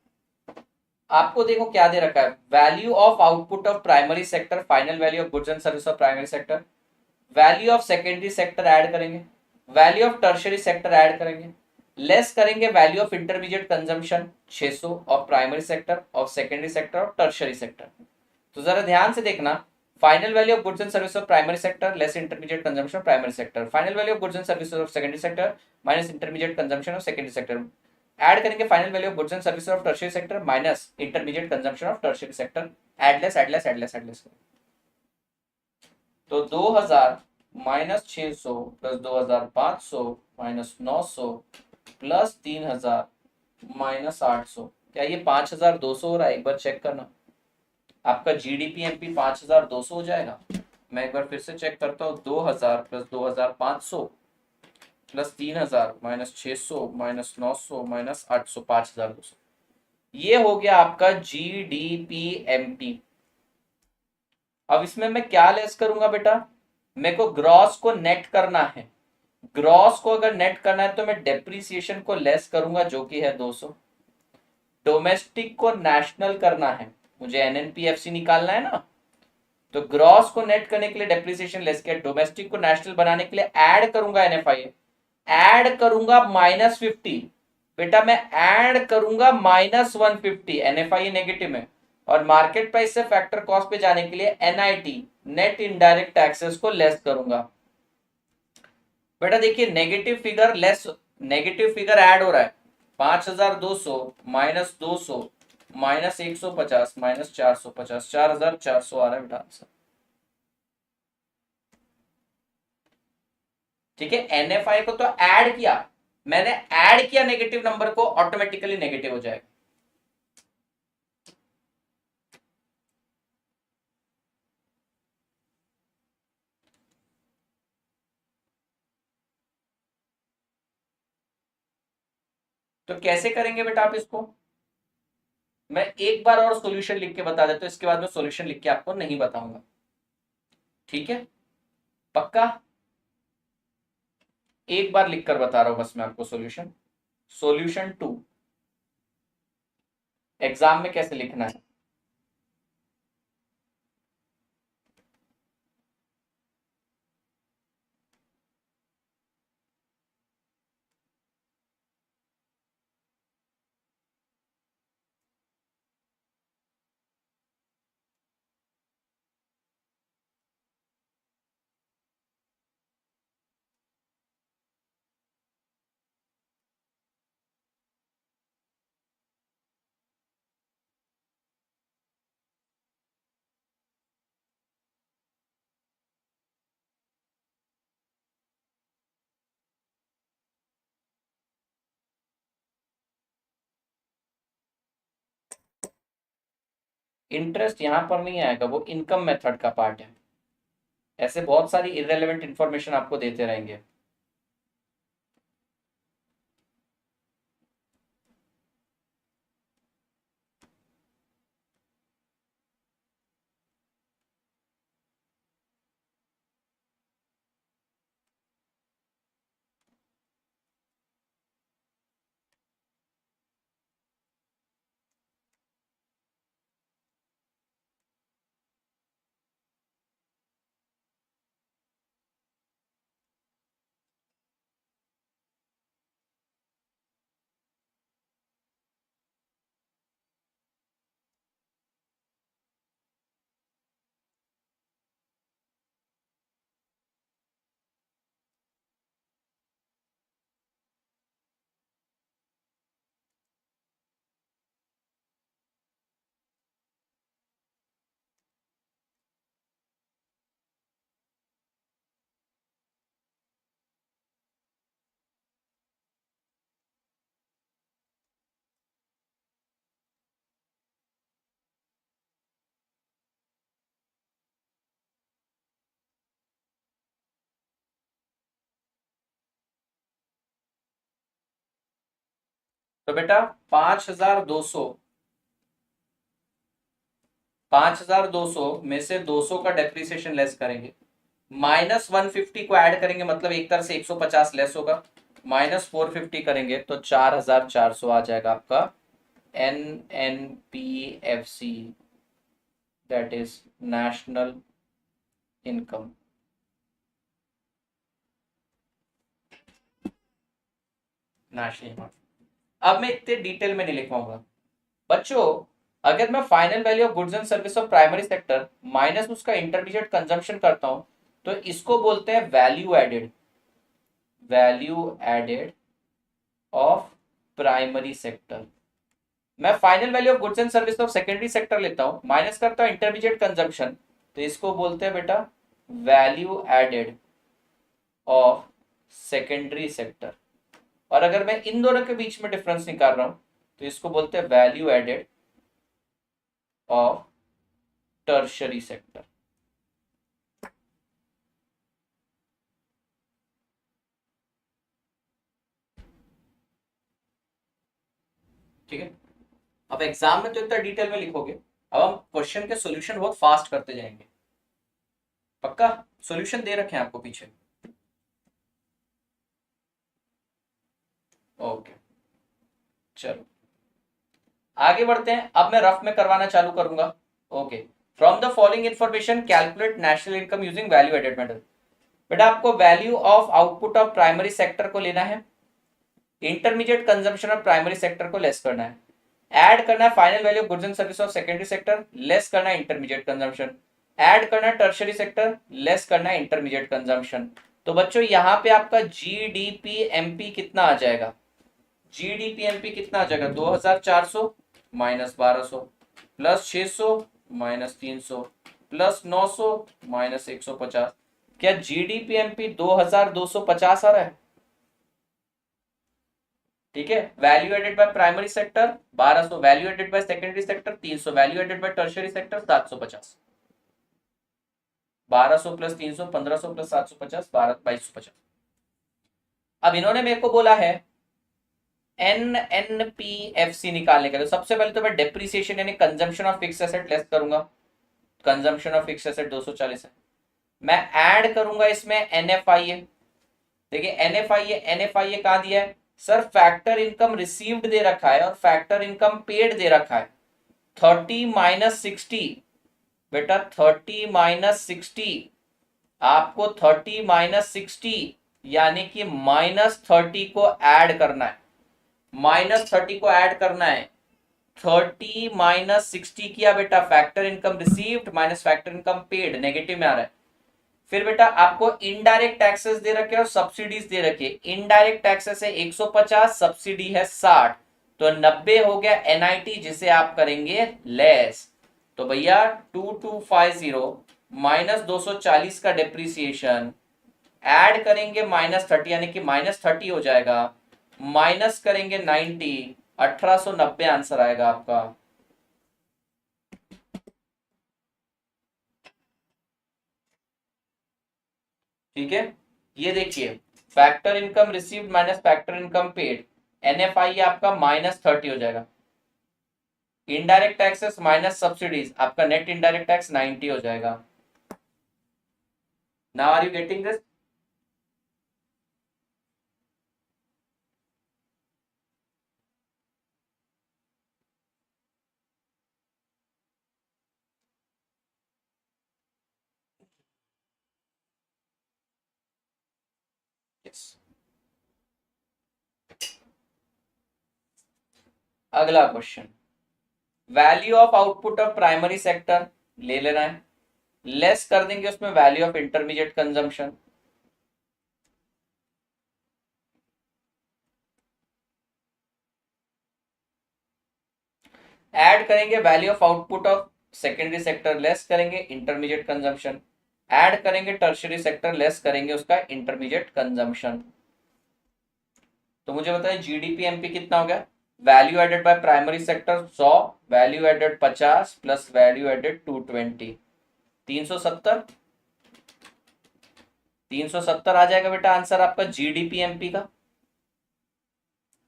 आपको देखो क्या दे रखा है, value of output of primary sector, final value of goods and service of primary sector, value of secondary sector add करेंगे, value of tertiary sector add करेंगे, लेस करेंगे value of intermediate consumption 600 of primary sector, of secondary sector, of tertiary sector. तो जरा ध्यान से देखना, final value of goods and service of primary sector less intermediate consumption of primary sector, final value of goods and services of secondary sector minus intermediate consumption of secondary sector, add करेंगे final value of goods and services of tertiary sector minus intermediate consumption of tertiary sector, add less add less add less add less. तो 2000 minus 600 plus 2500 minus 900 plus 3000 minus 800, क्या ये 5200 हो रहा है? एक बार check करना, आपका जीडीपी एमपी 5200 हो जाएगा। मैं एक बार फिर से चेक करता हूँ, 2000 plus 2500 plus 3000 minus 600 minus 900 minus 800, 5200, ये हो गया आपका जीडीपी एमपी। अब इसमें मैं क्या लेस करूंगा बेटा? मेरे को ग्रॉस को नेट करना है। ग्रॉस को अगर नेट करना है तो मैं डेप्रिसिएशन को लेस करूंगा जो कि है 200। डोमेस्टिक को नेशनल करना है, मुझे एनएनपीएफसी निकालना है ना, तो ग्रॉस को नेट करने के लिए डेप्रिसिएशन लेस किया, डोमेस्टिक को नेशनल बनाने के लिए ऐड करूंगा एनएफआई, ऐड करूंगा -50। बेटा मैं ऐड करूंगा -150, एनएफआई नेगेटिव में, और मार्केट प्राइस से फैक्टर कॉस्ट पे जाने के लिए एनआईटी नेट इनडायरेक्ट टैक्सेस को लेस करूंगा। बेटा देखिए negative figure less, negative figure add हो रहा है, 5200 माइनस 200 माइनस 150 माइनस 450, 4400 आ रहा है बेटा आंसर। ठीक है, एनएफआई को तो ऐड किया मैंने, ऐड किया नेगेटिव नंबर को, ऑटोमेटिकली नेगेटिव हो जाएगा। तो कैसे करेंगे बेटा आप इसको? मैं एक बार और सॉल्यूशन लिख के बता देता हूं, इसके बाद मैं सॉल्यूशन लिख के आपको नहीं बताऊंगा। ठीक है, पक्का? एक बार लिखकर बता रहा हूं बस मैं आपको सॉल्यूशन। सॉल्यूशन 2 एग्जाम में कैसे लिखना है। इंटरेस्ट यहां पर नहीं आएगा, वो इनकम मेथड का पार्ट है। ऐसे बहुत सारी इररेलेवेंट इंफॉर्मेशन आपको देते रहेंगे। तो बेटा 5200, 5200 में से 200 का डेप्रिसिएशन लेस करेंगे, -150 को ऐड करेंगे, मतलब एक तरह से 150 लेस होगा, -450 करेंगे तो 4400 आ जाएगा आपका NNPFC, that is national income. National income अब मैं इतने डिटेल में नहीं लिख पाऊंगा बच्चों। अगर मैं final value of goods and service of primary sector minus उसका इंटरमीडिएट कंजम्पशन करता हूं तो इसको बोलते हैं value added, value added of primary sector. मैं final value of goods and service of secondary sector लेता हूं, माइनस करता हूं इंटरमीडिएट कंजम्पशन, तो इसको बोलते हैं बेटा value added of secondary sector. और अगर मैं इन दोनों के बीच में डिफरेंस निकाल रहा हूं तो इसको बोलते हैं value added of tertiary sector. ठीक है, अब एग्जाम में तो इतना डिटेल में लिखोगे, अब हम क्वेश्चन के सॉल्यूशन बहुत फास्ट करते जाएंगे। पक्का सॉल्यूशन दे रखे हैं आपको पीछे। ओके चलो आगे बढ़ते हैं, अब मैं रफ में करवाना चालू करूंगा। Okay, from the following information calculate national income using value added method. बेटा आपको value of output of primary sector को लेना है, intermediate consumption of primary sector को लेस करना है, ऐड करना है final value of goods and service of secondary sector, less करना है इंटरमीडिएट कंजम्पशन, ऐड करना है टर्शरी सेक्टर, लेस करना है इंटरमीडिएट कंजम्पशन। तो बच्चों यहाँ पे आपका जीडीपीएमपी कितना आ जाएगा, जीडीपीएमपी कितना आ जाएगा 2400 minus 1200 plus 600 minus 300 plus 900 minus 150। क्या जीडीपीएमपी 2250 आ रहा है? ठीक है, value added by primary sector 1200, value added by secondary sector 300, value added by tertiary sector 750। 1200 plus 300 1500 plus 750 2250। अब इन्होंने मेरे को बोला है एनएनपीएफसी निकालने के लिए। तो सबसे पहले तो मैं डेप्रिसिएशन यानी consumption of fix asset less करूंगा, कंजम्पशन ऑफ फिक्स एसेट 240 है। मैं ऐड करूंगा इसमें एनएफआईए। देखिए एनएफआईए कहां दिया है सर, फैक्टर इनकम रिसीव्ड दे रखा है और फैक्टर इनकम पेड दे रखा है। 30 माइनस 60 बेटा 30 माइनस 60, आपको 30 माइनस 60 यानी कि माइनस 30 को ऐड करना है, माइनस 30 को ऐड करना है। 30 माइनस 60 किया बेटा, factor income received minus factor income paid, negative में आ रहा है। फिर बेटा आपको इनडायरेक्ट टैक्सेस दे रखे और सब्सिडीज दे रखे। इनडायरेक्ट टैक्सेस है 150, सब्सिडी है 60, तो 90 हो गया एनआईटी जिसे आप करेंगे लेस। तो भैया 2250 माइनस 240 का डेप्रीसिएशन, ऐड करेंगे माइनस 30 यानी कि माइनस 30 हो जाएगा, माइनस करेंगे 90, 1890 आंसर आएगा आपका। ठीक है, ये देखिए factor income received minus factor income paid, NFI आपका माइनस 30 हो जाएगा, इनडायरेक्ट टैक्सेस माइनस सब्सिडीज, आपका नेट इनडायरेक्ट टैक्स 90 हो जाएगा। Now are you getting this? Yes. अगला question, value of output of primary sector ले लेना है, लेस कर देंगे उसमें value of intermediate consumption, add करेंगे value of output of secondary sector, less करेंगे इंटरमीडिएट कंजम्पशन, ऐड करेंगे टर्शियरी सेक्टर, लेस करेंगे उसका इंटरमीडिएट कंजम्पशन। तो मुझे बताइए जीडीपीएमपी कितना हो गया, value added by primary sector 100, value added 50 plus value added 220, 370। 370 आ जाएगा बेटा आंसर आपका जीडीपीएमपी का।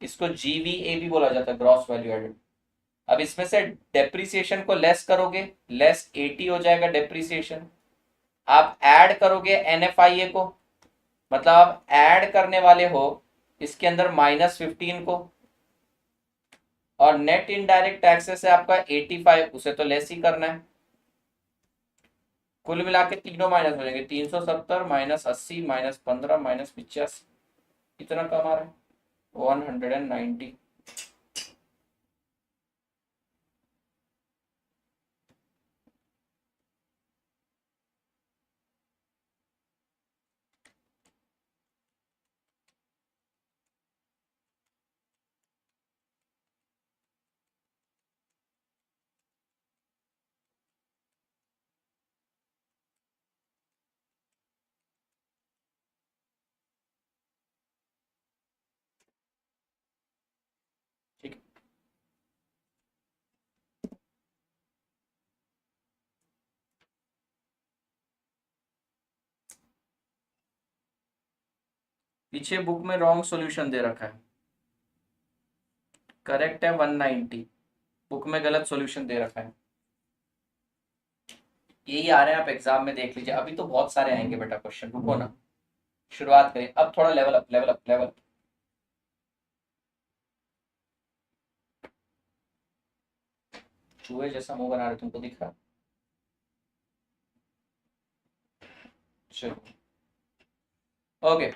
इसको जीवीए भी बोला जाता है, ग्रॉस वैल्यू एडेड। अब इसमें से डेप्रिसिएशन को लेस करोगे, लेस 80 हो जाएगा डेप्रिसिएशन। आप ऐड करोगे एनएफआईए को, मतलब आप ऐड करने वाले हो इसके अंदर माइनस 15 को, और नेट इनडायरेक्ट टैक्सेस है आपका 85, उसे तो लेस ही करना है। कुल मिला के तीनों माइनस हो जाएंगे, 370 माइनस 80 माइनस 15 माइनस 85, कितना कम आ रहा है 190। पीछे बुक में रॉन्ग सॉल्यूशन दे रखा है, करेक्ट है 190, बुक में गलत सॉल्यूशन दे रखा है। यही आ रहे हैं, आप एग्जाम में देख लीजिए, अभी तो बहुत सारे आएंगे बेटा क्वेश्चन, रुको ना, शुरुआत करें अब, थोड़ा level up level up level up. चूहे जैसा मुंह बना रहे, तुमको दिख रहा? चलो okay,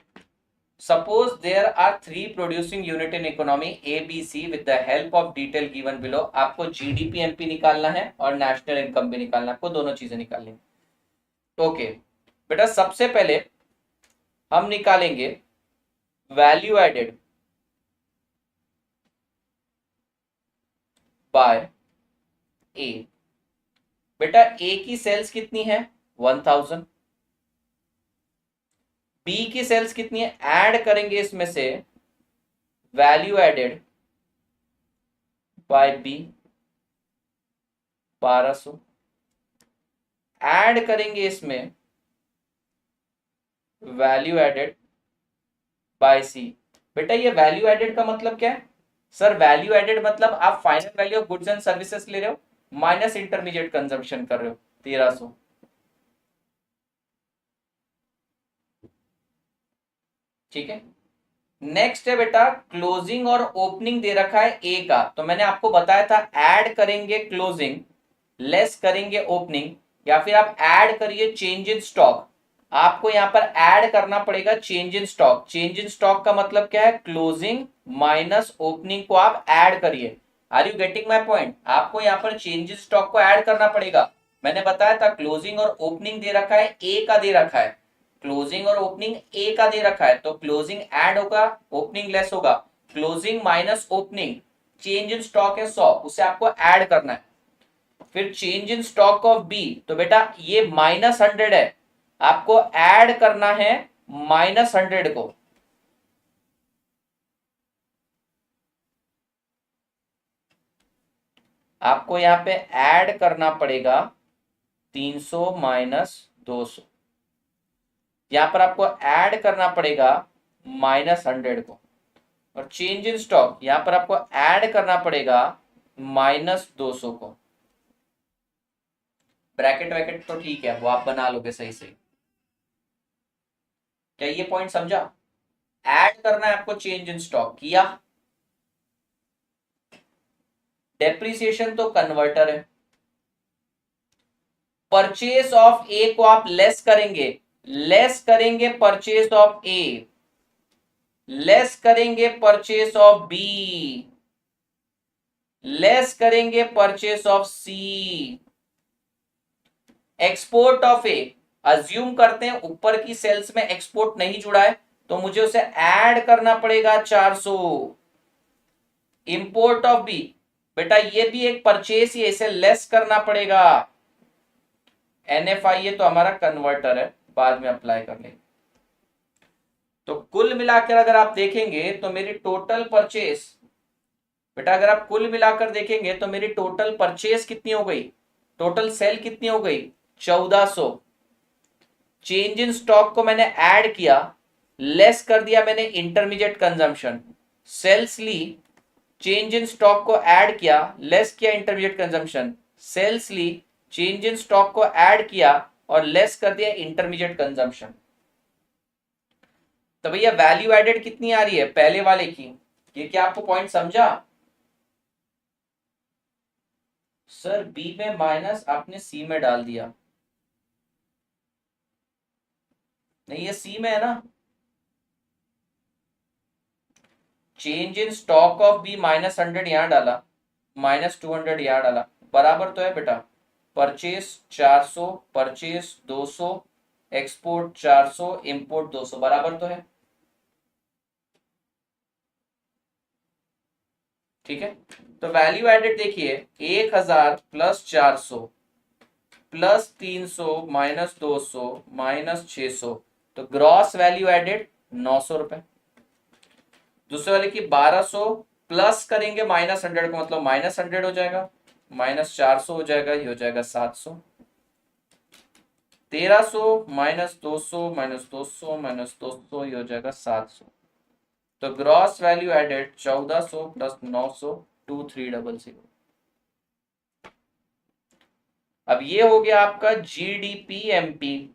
suppose there are three producing unit in economy A, B, C with the help of detail given below। आपको जीडीपी एमपी निकालना है और नेशनल इनकम भी निकालना है, आपको दोनों चीजें निकालनी है। ओके बेटा, सबसे पहले हम निकालेंगे वैल्यू एडेड बाय ए। बेटा ए की सेल्स कितनी है 1000, बी की सेल्स कितनी है, ऐड करेंगे इसमें से value added by B 1200, add करेंगे इसमें वैल्यू एडेड बाय सी। बेटा ये वैल्यू एडेड का मतलब क्या है सर? वैल्यू एडेड मतलब आप final value of goods and services ले रहे हो माइनस इंटरमीडिएट कंजम्पशन कर रहे हो 1300। ठीक है, नेक्स्ट है बेटा क्लोजिंग और ओपनिंग दे रखा है ए का, तो मैंने आपको बताया था ऐड करेंगे क्लोजिंग लेस करेंगे ओपनिंग, या फिर आप ऐड करिए चेंज इन स्टॉक। आपको यहां पर ऐड करना पड़ेगा change in stock. Change in stock का मतलब क्या है? क्लोजिंग माइनस ओपनिंग को आप ऐड करिए। Are you getting my point? आपको यहां पर चेंज इन स्टॉक को ऐड करना पड़ेगा। मैंने बताया था क्लोजिंग और ओपनिंग दे रखा है ए का, दे रखा है क्लोजिंग और ओपनिंग ए का दे रखा है, तो क्लोजिंग ऐड होगा ओपनिंग लेस होगा। Closing minus opening, change in stock है 100, उसे आपको ऐड करना है। फिर change in stock of B, तो बेटा ये -100 है, आपको ऐड करना है -100 को। आपको यहां पे ऐड करना पड़ेगा 300 - 200, यहां पर आपको ऐड करना पड़ेगा -100 को। और चेंज इन स्टॉक यहां पर आपको ऐड करना पड़ेगा -200 को। ब्रैकेट वैकेट तो ठीक है, वो आप बना लोगे सही सही। क्या ये पॉइंट समझा? ऐड करना है आपको चेंज इन स्टॉक, किया। डेप्रिसिएशन तो कन्वर्टर है। परचेस ऑफ ए को आप लेस करेंगे, लेस करेंगे परचेस ऑफ ए, लेस करेंगे परचेस ऑफ बी, लेस करेंगे purchase of C. Export of A, assume करते हैं ऊपर की सेल्स में एक्सपोर्ट नहीं जुड़ा है, तो मुझे उसे ऐड करना पड़ेगा 400। इंपोर्ट ऑफ बी, बेटा ये भी एक परचेस ही है, इसे लेस करना पड़ेगा। एनएफआई ये तो हमारा कन्वर्टर है, बाद में अप्लाई कर लेंगे। तो कुल मिलाकर अगर आप देखेंगे तो मेरी टोटल परचेस, बेटा अगर आप कुल मिलाकर देखेंगे तो मेरी टोटल परचेस कितनी हो गई, टोटल सेल कितनी हो गई 1400। चेंज इन स्टॉक को मैंने ऐड किया, लेस कर दिया मैंने इंटरमीडिएट कंजम्पशन। सेल्स ली, चेंज इन स्टॉक को ऐड किया, लेस किया इंटरमीडिएट कंजम्पशन। सेल्स ली, चेंज इन स्टॉक को ऐड किया और लेस कर दिया इंटरमीडिएट कंजम्पशन। तो भैया वैल्यू एडेड कितनी आ रही है पहले वाले की? ये क्या आपको पॉइंट समझा? सर बी में माइनस आपने सी में डाल दिया, नहीं ये सी में है ना। Change in stock of B -100 यहां डाला, -200 यहां डाला, बराबर तो है बेटा। परचेस 400, परचेस 200, एक्सपोर्ट 400, इंपोर्ट 200, बराबर तो है। ठीक है, तो वैल्यू एडेड देखिए 1000 + 400 + 300 - 200 - 600, तो ग्रॉस वैल्यू एडेड 900 रुपए। दूसरे वाले की 1200 प्लस करेंगे -100 को, मतलब -100 हो जाएगा, -400 हो जाएगा, ये हो जाएगा 700। 1300 -200 ये हो जाएगा 700। तो ग्रॉस वैल्यू एडेड 1400 प्लस 900 2300। अब ये हो गया आपका जीडीपी एमपी।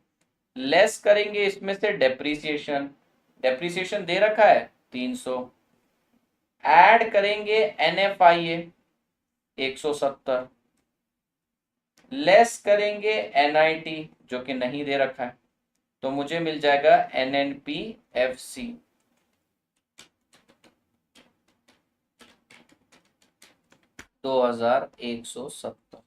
लेस करेंगे इसमें से डेप्रीसिएशन, डेप्रीसिएशन दे रखा है 300। ऐड करेंगे एनएफआईए 170, लेस करेंगे एनआईटी जो कि नहीं दे रखा है, तो मुझे मिल जाएगा एनएनपी एफसी 2170।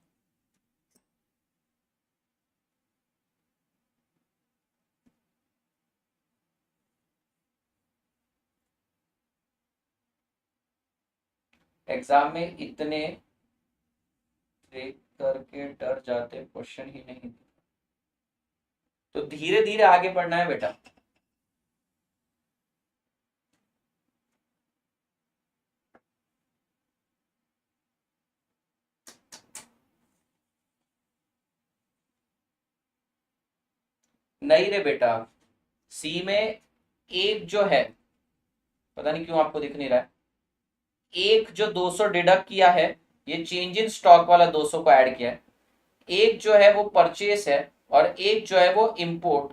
एग्जाम में इतने देख करके डर जाते, क्वेश्चन ही नहीं। तो धीरे धीरे आगे बढ़ना है बेटा। नहीं रे बेटा, सी में एक जो है, पता नहीं क्यों आपको दिख नहीं रहा है, एक जो 200 डिडक्ट किया है, ये चेंज इन स्टॉक वाला 200 को ऐड किया है। एक जो है वो परचेस है और एक जो है वो इंपोर्ट।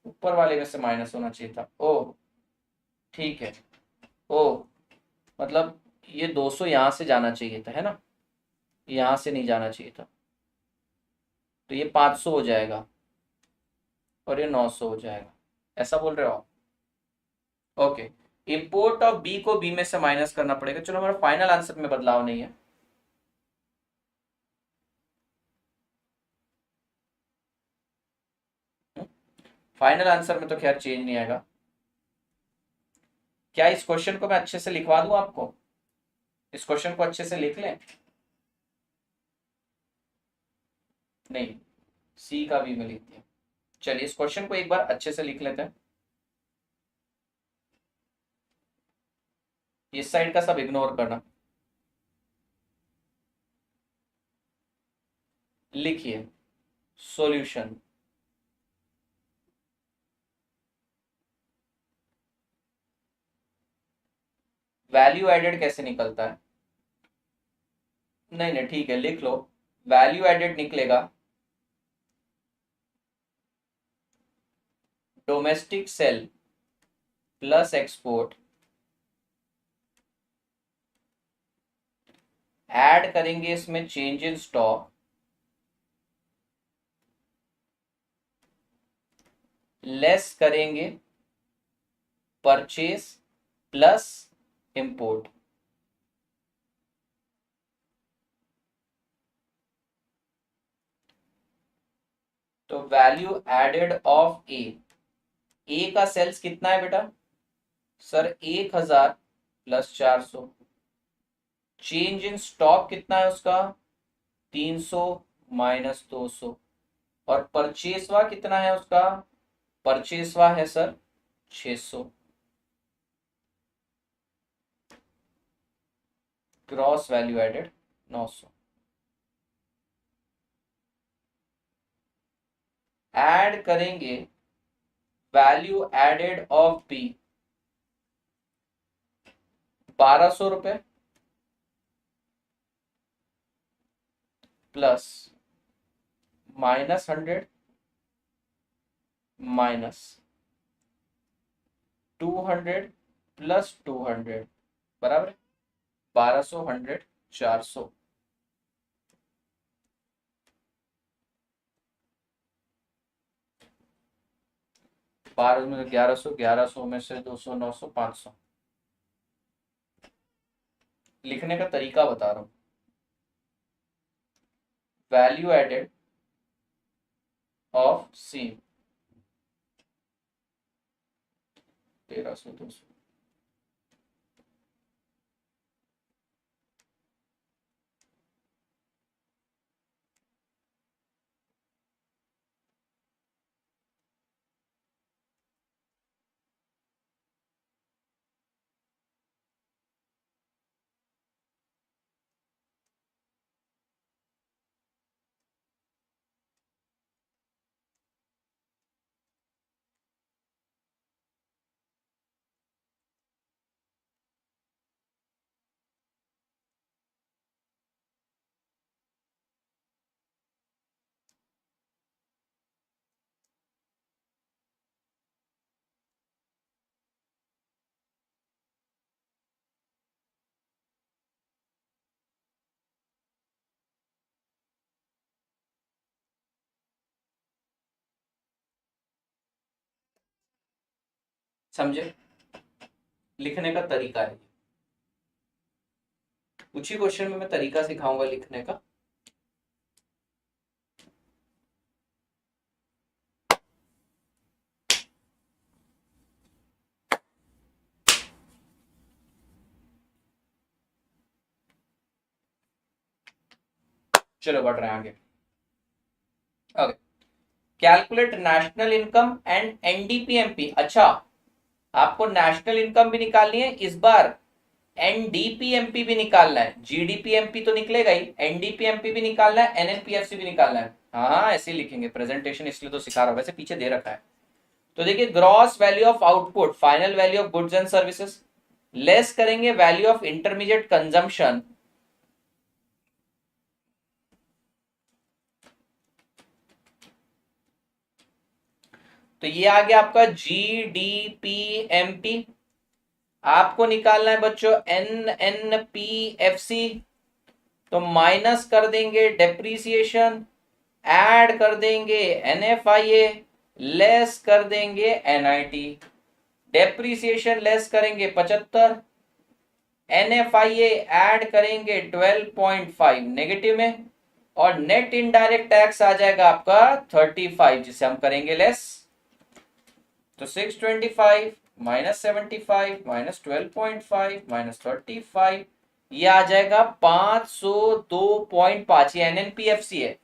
ऊपर वाले में से माइनस होना चाहिए था। ओ ठीक है। ओ मतलब ये 200 यहां से जाना चाहिए था, है ना, यहां से नहीं जाना चाहिए था, तो ये 500 हो जाएगा और ये 900 हो जाएगा, ऐसा बोल रहे हो आप? ओके। इंपोर्ट ऑफ बी को बी में से माइनस करना पड़ेगा। चलो हमारा फाइनल आंसर में बदलाव नहीं है। फाइनल आंसर में तो खैर चेंज नहीं आएगा। क्या इस क्वेश्चन को मैं अच्छे से लिखवा दूं आपको? इस क्वेश्चन को अच्छे से लिख लें? नहीं, सी का भी में लिख दिया। चलिए इस क्वेश्चन को एक बार अच्छे से लिख लेते हैं। इस साइड का सब इग्नोर करना। लिखिए सॉल्यूशन। वैल्यू एडेड कैसे निकलता है? नहीं नहीं ठीक है, लिख लो। वैल्यू एडेड निकलेगा domestic sale plus export, add करेंगे इसमें चेंज इन स्टॉक, लेस करेंगे परचेस प्लस इंपोर्ट। तो वैल्यू एडेड ऑफ ए का सेल्स कितना है बेटा? Sir 1000 plus 400। Change in stock कितना है उसका? 300 माइनस 200। और परचेसवा कितना है उसका? परचेसवा है sir 600। Gross value added 900। Add करेंगे वैल्यू एडेड ऑफ बी 1200 रुपए प्लस -100 माइनस 200 प्लस 200 बराबर 1200 100 400। 12 में 1100, 1100 में से 200 900 500। लिखने का तरीका बता रहा हूं। वैल्यू एडेड ऑफ सी 1300 200। समझे? लिखने का तरीका है, कुछ ही क्वेश्चन में मैं तरीका सिखाऊंगा लिखने का। चलो बढ़ रहे हैं आगे। Okay, calculate national income and NDPMP. अच्छा, आपको नेशनल इनकम भी निकालनी है इस बार, एनडीपीएमपी भी निकालना है। जीडीपीएमपी तो निकलेगा ही, एनडीपीएमपी भी निकालना है, एनएनपीएफसी भी निकालना है। हाँ ऐसे ही लिखेंगे, प्रेजेंटेशन इसलिए तो सिखा रहा हूं, वैसे पीछे दे रखा है। तो देखिए, gross value of output, final value of goods and services, less करेंगे वैल्यू ऑफ इंटरमीडिएट कंजम्पशन, तो ये आ गया आपका जीडीपीएमपी। आपको निकालना है बच्चों एनएनपीएफसी, तो माइनस कर देंगे डेप्रीसिएशन, ऐड कर देंगे एनएफआईए, लेस कर देंगे एनआईटी। डेप्रीसिएशन लेस करेंगे 75, एनएफआईए ऐड करेंगे 12.5 नेगेटिव में, और नेट इनडायरेक्ट टैक्स आ जाएगा आपका 35, जिसे हम करेंगे लेस। तो 625 माइनस 75 माइनस 12.5 माइनस 35, ये आ जाएगा 502.5। ये एनएनपीएफसी है।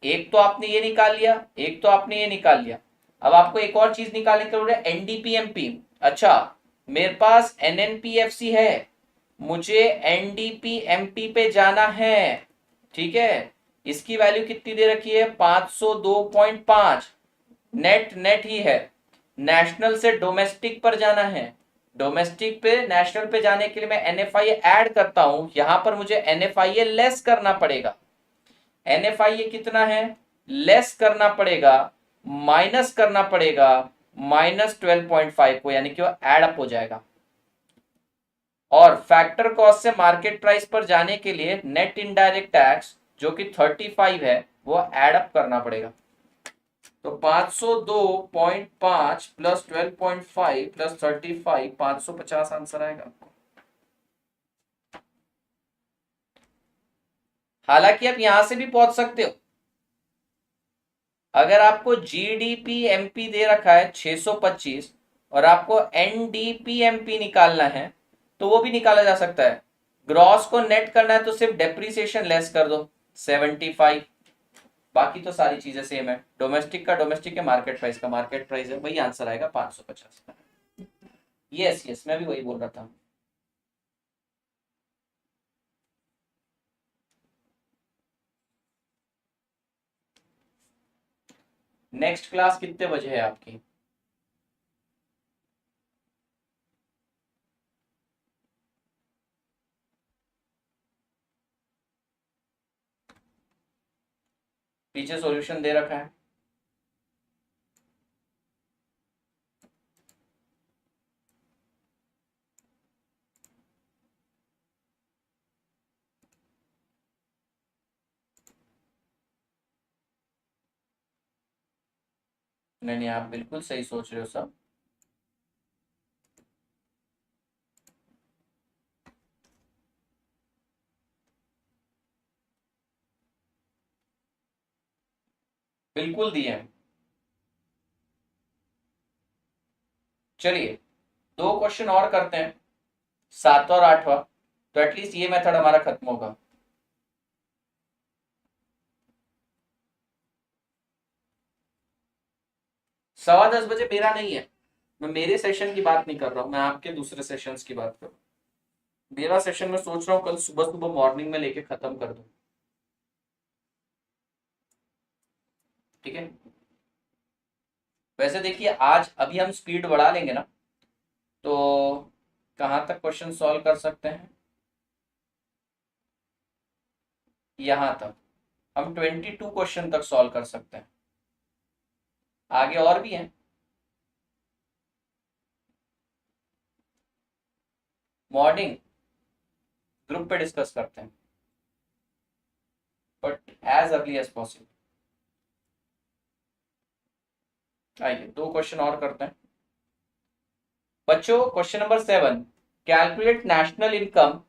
एक तो आपने ये निकाल लिया, एक तो आपने ये निकाल लिया। अब आपको एक और चीज निकालने की जरूरत है, एनडीपीएमपी। अच्छा, मेरे पास एनएनपीएफसी है, मुझे एनडीपीएमपी पे जाना है, ठीक है। इसकी वैल्यू कितनी दे रखी है, 502.5। नेट नेट ही है, नेशनल से डोमेस्टिक पर जाना है, डोमेस्टिक पे नेशनल पे जाने के लिए मैं एनएफआईए ऐड करता हूं, यहां पर मुझे एनएफआईए लेस करना पड़ेगा। एनएफआईए कितना है, लेस करना पड़ेगा, माइनस करना पड़ेगा माइनस 12.5 को, यानी कि वो एड अप हो जाएगा। और फैक्टर कॉस्ट से मार्केट प्राइस पर जाने के लिए नेट इनडायरेक्ट टैक्स जो कि 35 है, वो एड अप करना पड़ेगा। तो 502.5 प्लस 12.5 प्लस 35, 550 आंसर आएगा। हालांकि आप यहां से भी पहुंच सकते हो, अगर आपको जीडीपीएमपी दे रखा है 625 और आपको एनडीपीएमपी निकालना है, तो वो भी निकाला जा सकता है। ग्रॉस को नेट करना है तो सिर्फ डेप्रीसिएशन लेस कर दो 75, बाकी तो सारी चीजें सेम है। डोमेस्टिक का डोमेस्टिक है, मार्केट प्राइस का मार्केट प्राइस है, वही आंसर आएगा 550। यस यस, मैं भी वही बोल रहा था। नेक्स्ट क्लास कितने बजे है आपकी? पीछे सॉल्यूशन दे रखा है। नहीं नहीं, आप बिल्कुल सही सोच रहे हो सब। बिल्कुल दिए हैं। चलिए, दो क्वेश्चन और करते हैं, 7वां और 8वां, तो एटलीस्ट ये मेथड हमारा खत्म होगा। सवा 10 बजे मेरा नहीं है, मैं मेरे सेशन की बात नहीं कर रहा हूं, मैं आपके दूसरे सेशंस की बात कर रहा हूं। मेरा सेशन मैं सोच रहा हूँ कल सुबह सुबह मॉर्निंग में लेके खत्म कर दूं, ठीक है। वैसे देखिए, आज अभी हम स्पीड बढ़ा लेंगे ना, तो कहाँ तक क्वेश्चन सॉल्व कर सकते हैं, यहां तक हम 22 क्वेश्चन तक सॉल्व कर सकते हैं, आगे और भी हैं। मॉर्निंग ग्रुप पे डिस्कस करते हैं, but as early as possible. आइए 2 क्वेश्चन और करते हैं। बच्चों question number 7, calculate national income,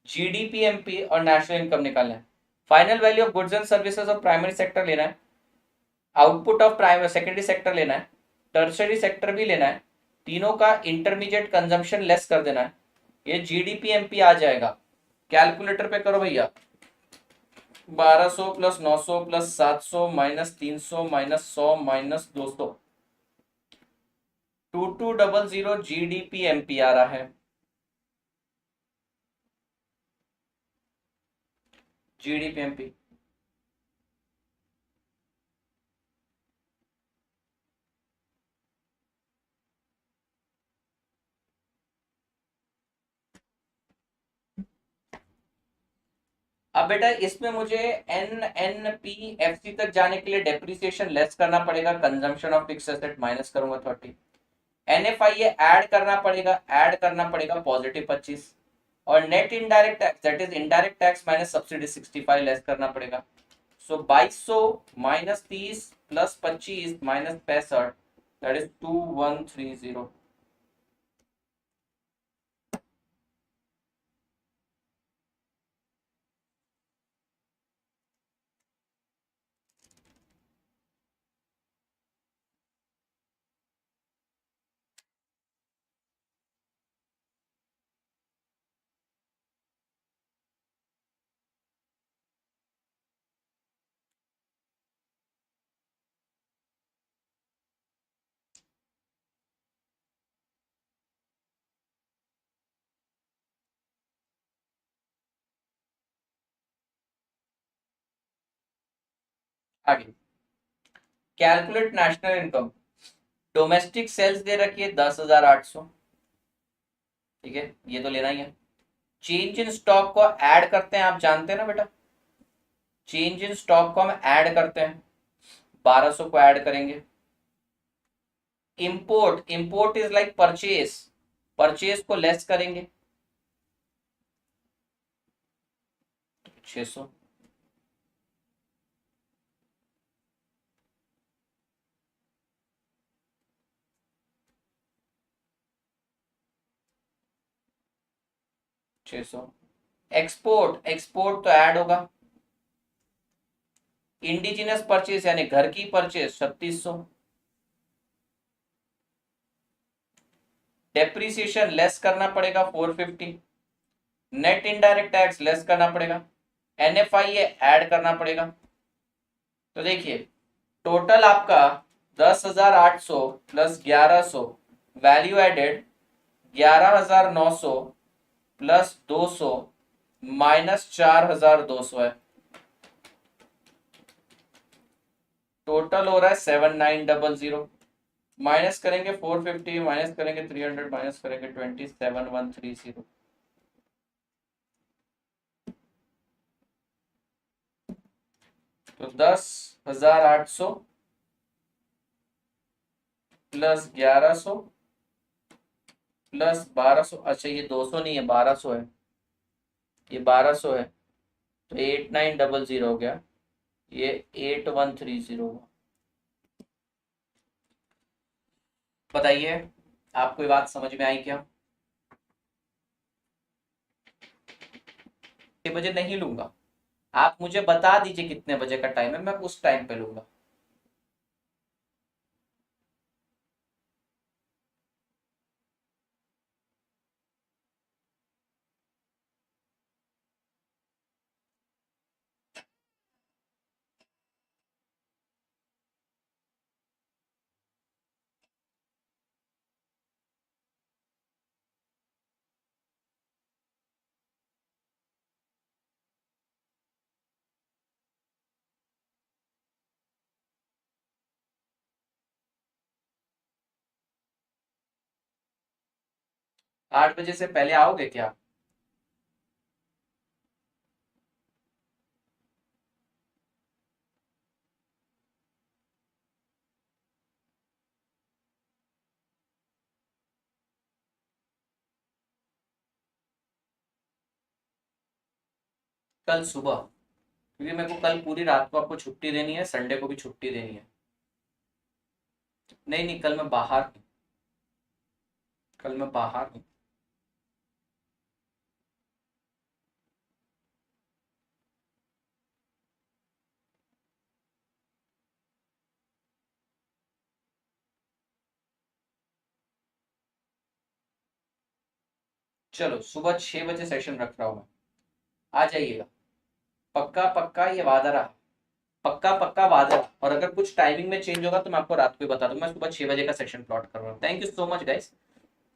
GDPMP और नेशनल इनकम निकालना है। Final value of goods and services of primary sector लेना है, output of primary secondary sector लेना है, टर्शरी सेक्टर भी लेना है, तीनों का इंटरमीडिएट कंजम्पशन लेस कर देना है, ये जीडीपीएमपी आ जाएगा। कैलकुलेटर पे करो भैया, 1200 plus 900 plus 700 minus 300 minus 100 minus 200, 2200 GDPMP आ रहा है। जीडीपीएमपी अब बेटा इसमें मुझे N N P F C तक जाने के लिए डेप्रिसिएशन लेस करना पड़ेगा, consumption of fix asset minus करूंगा 30, एन एफ आई ऐड करना पड़ेगा पॉजिटिव 25, और net indirect tax that is indirect tax minus subsidy 65 less करना पड़ेगा। So 2200 minus 30 plus 25 minus 65 that is 2130। आगे calculate national income, domestic sales दे रखी है 10,800, ठीक है ये तो लेना ही है। चेंज इन स्टॉक को ऐड करते हैं, आप जानते हैं ना बेटा, चेंज इन स्टॉक को हम ऐड करते हैं, 1200 को ऐड करेंगे। Import is like purchase, purchase को लेस करेंगे 600, एक्सपोर्ट तो ऐड होगा, इंडिजिनस परचेज यानी घर की परचेज 3600, डेप्रीसिएशन लेस करना पड़ेगा 450, नेट इनडायरेक्ट टैक्स लेस करना पड़ेगा, एनएफआईए ऐड करना पड़ेगा। तो देखिए टोटल आपका 10,800 plus 1100, value added 11,900 plus 200 minus 4,200 है, टोटल हो रहा है 7,900, माइनस करेंगे 450 माइनस करेंगे 300 माइनस करेंगे 27,130, तो 10,800 प्लस 1100 प्लस 1200, अच्छा ये 200 नहीं है 1200 है, ये 1200 है, तो 8,900 हो गया, ये 8,130 हुआ। बताइए आपको ये बात समझ में आई क्या? कितने बजे नहीं लूंगा, आप मुझे बता दीजिए कितने बजे का टाइम है, मैं उस टाइम पे लूंगा। आठ बजे से पहले आओगे क्या? कल सुबह, क्योंकि मेरे को कल पूरी रात को आपको छुट्टी देनी है, संडे को भी छुट्टी देनी है। नहीं नहीं कल मैं बाहर हूँ। कल मैं बाहर हूँ। चलो सुबह 6 बजे सेशन रख रहा हूँ मैं, आ जाइएगा। पक्का पक्का ये वादा रहा, पक्का पक्का वादा। और अगर कुछ टाइमिंग में चेंज होगा तो मैं आपको रात को बता दूंगा। मैं सुबह 6 बजे का सेशन प्लॉट कर रहा हूँ। Thank you so much guys,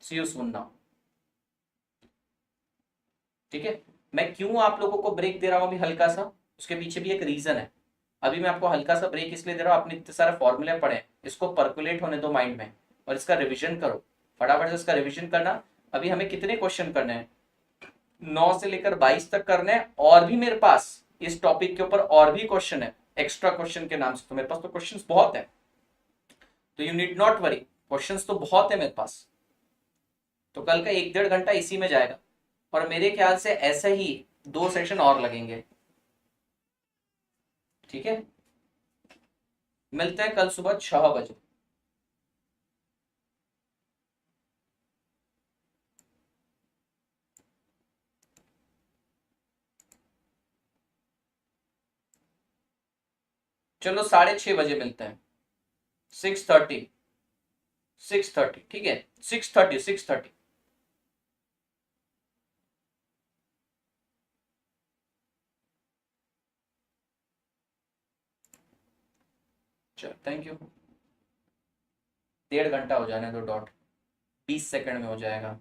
see you soon now. ठीक है, मैं क्यों आप लोगों को ब्रेक दे रहा हूँ अभी हल्का सा, उसके पीछे भी एक रीजन है। अभी मैं आपको हल्का सा ब्रेक इसलिए दे रहा हूँ, आपने इतने सारे फॉर्मूले पढ़े, इसको परकुलेट होने दो माइंड में, और इसका रिविजन करो। फटाफट से इसका रिविजन करना। अभी हमें कितने क्वेश्चन करने हैं, 9 से लेकर 22 तक करने हैं। और भी मेरे पास इस टॉपिक के ऊपर और भी क्वेश्चन है, एक्स्ट्रा क्वेश्चन के नाम से। तो मेरे पास तो क्वेश्चंस बहुत है, तो you need not worry, questions तो बहुत है मेरे पास। तो कल का 1-1.5 घंटा इसी में जाएगा, और मेरे ख्याल से ऐसे ही 2 सेशन और लगेंगे। ठीक है, मिलते हैं कल सुबह 6 बजे। चलो 6:30 बजे मिलते हैं। 6:30, 6:30 ठीक है, 6:30, 6:30। चलो थैंक यू। 1.5 घंटा हो जाने दो, डॉट 20 सेकंड में हो जाएगा।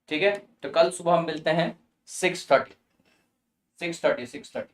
ठीक है, तो कल सुबह हम मिलते हैं 6:30, 6:30, 6:30।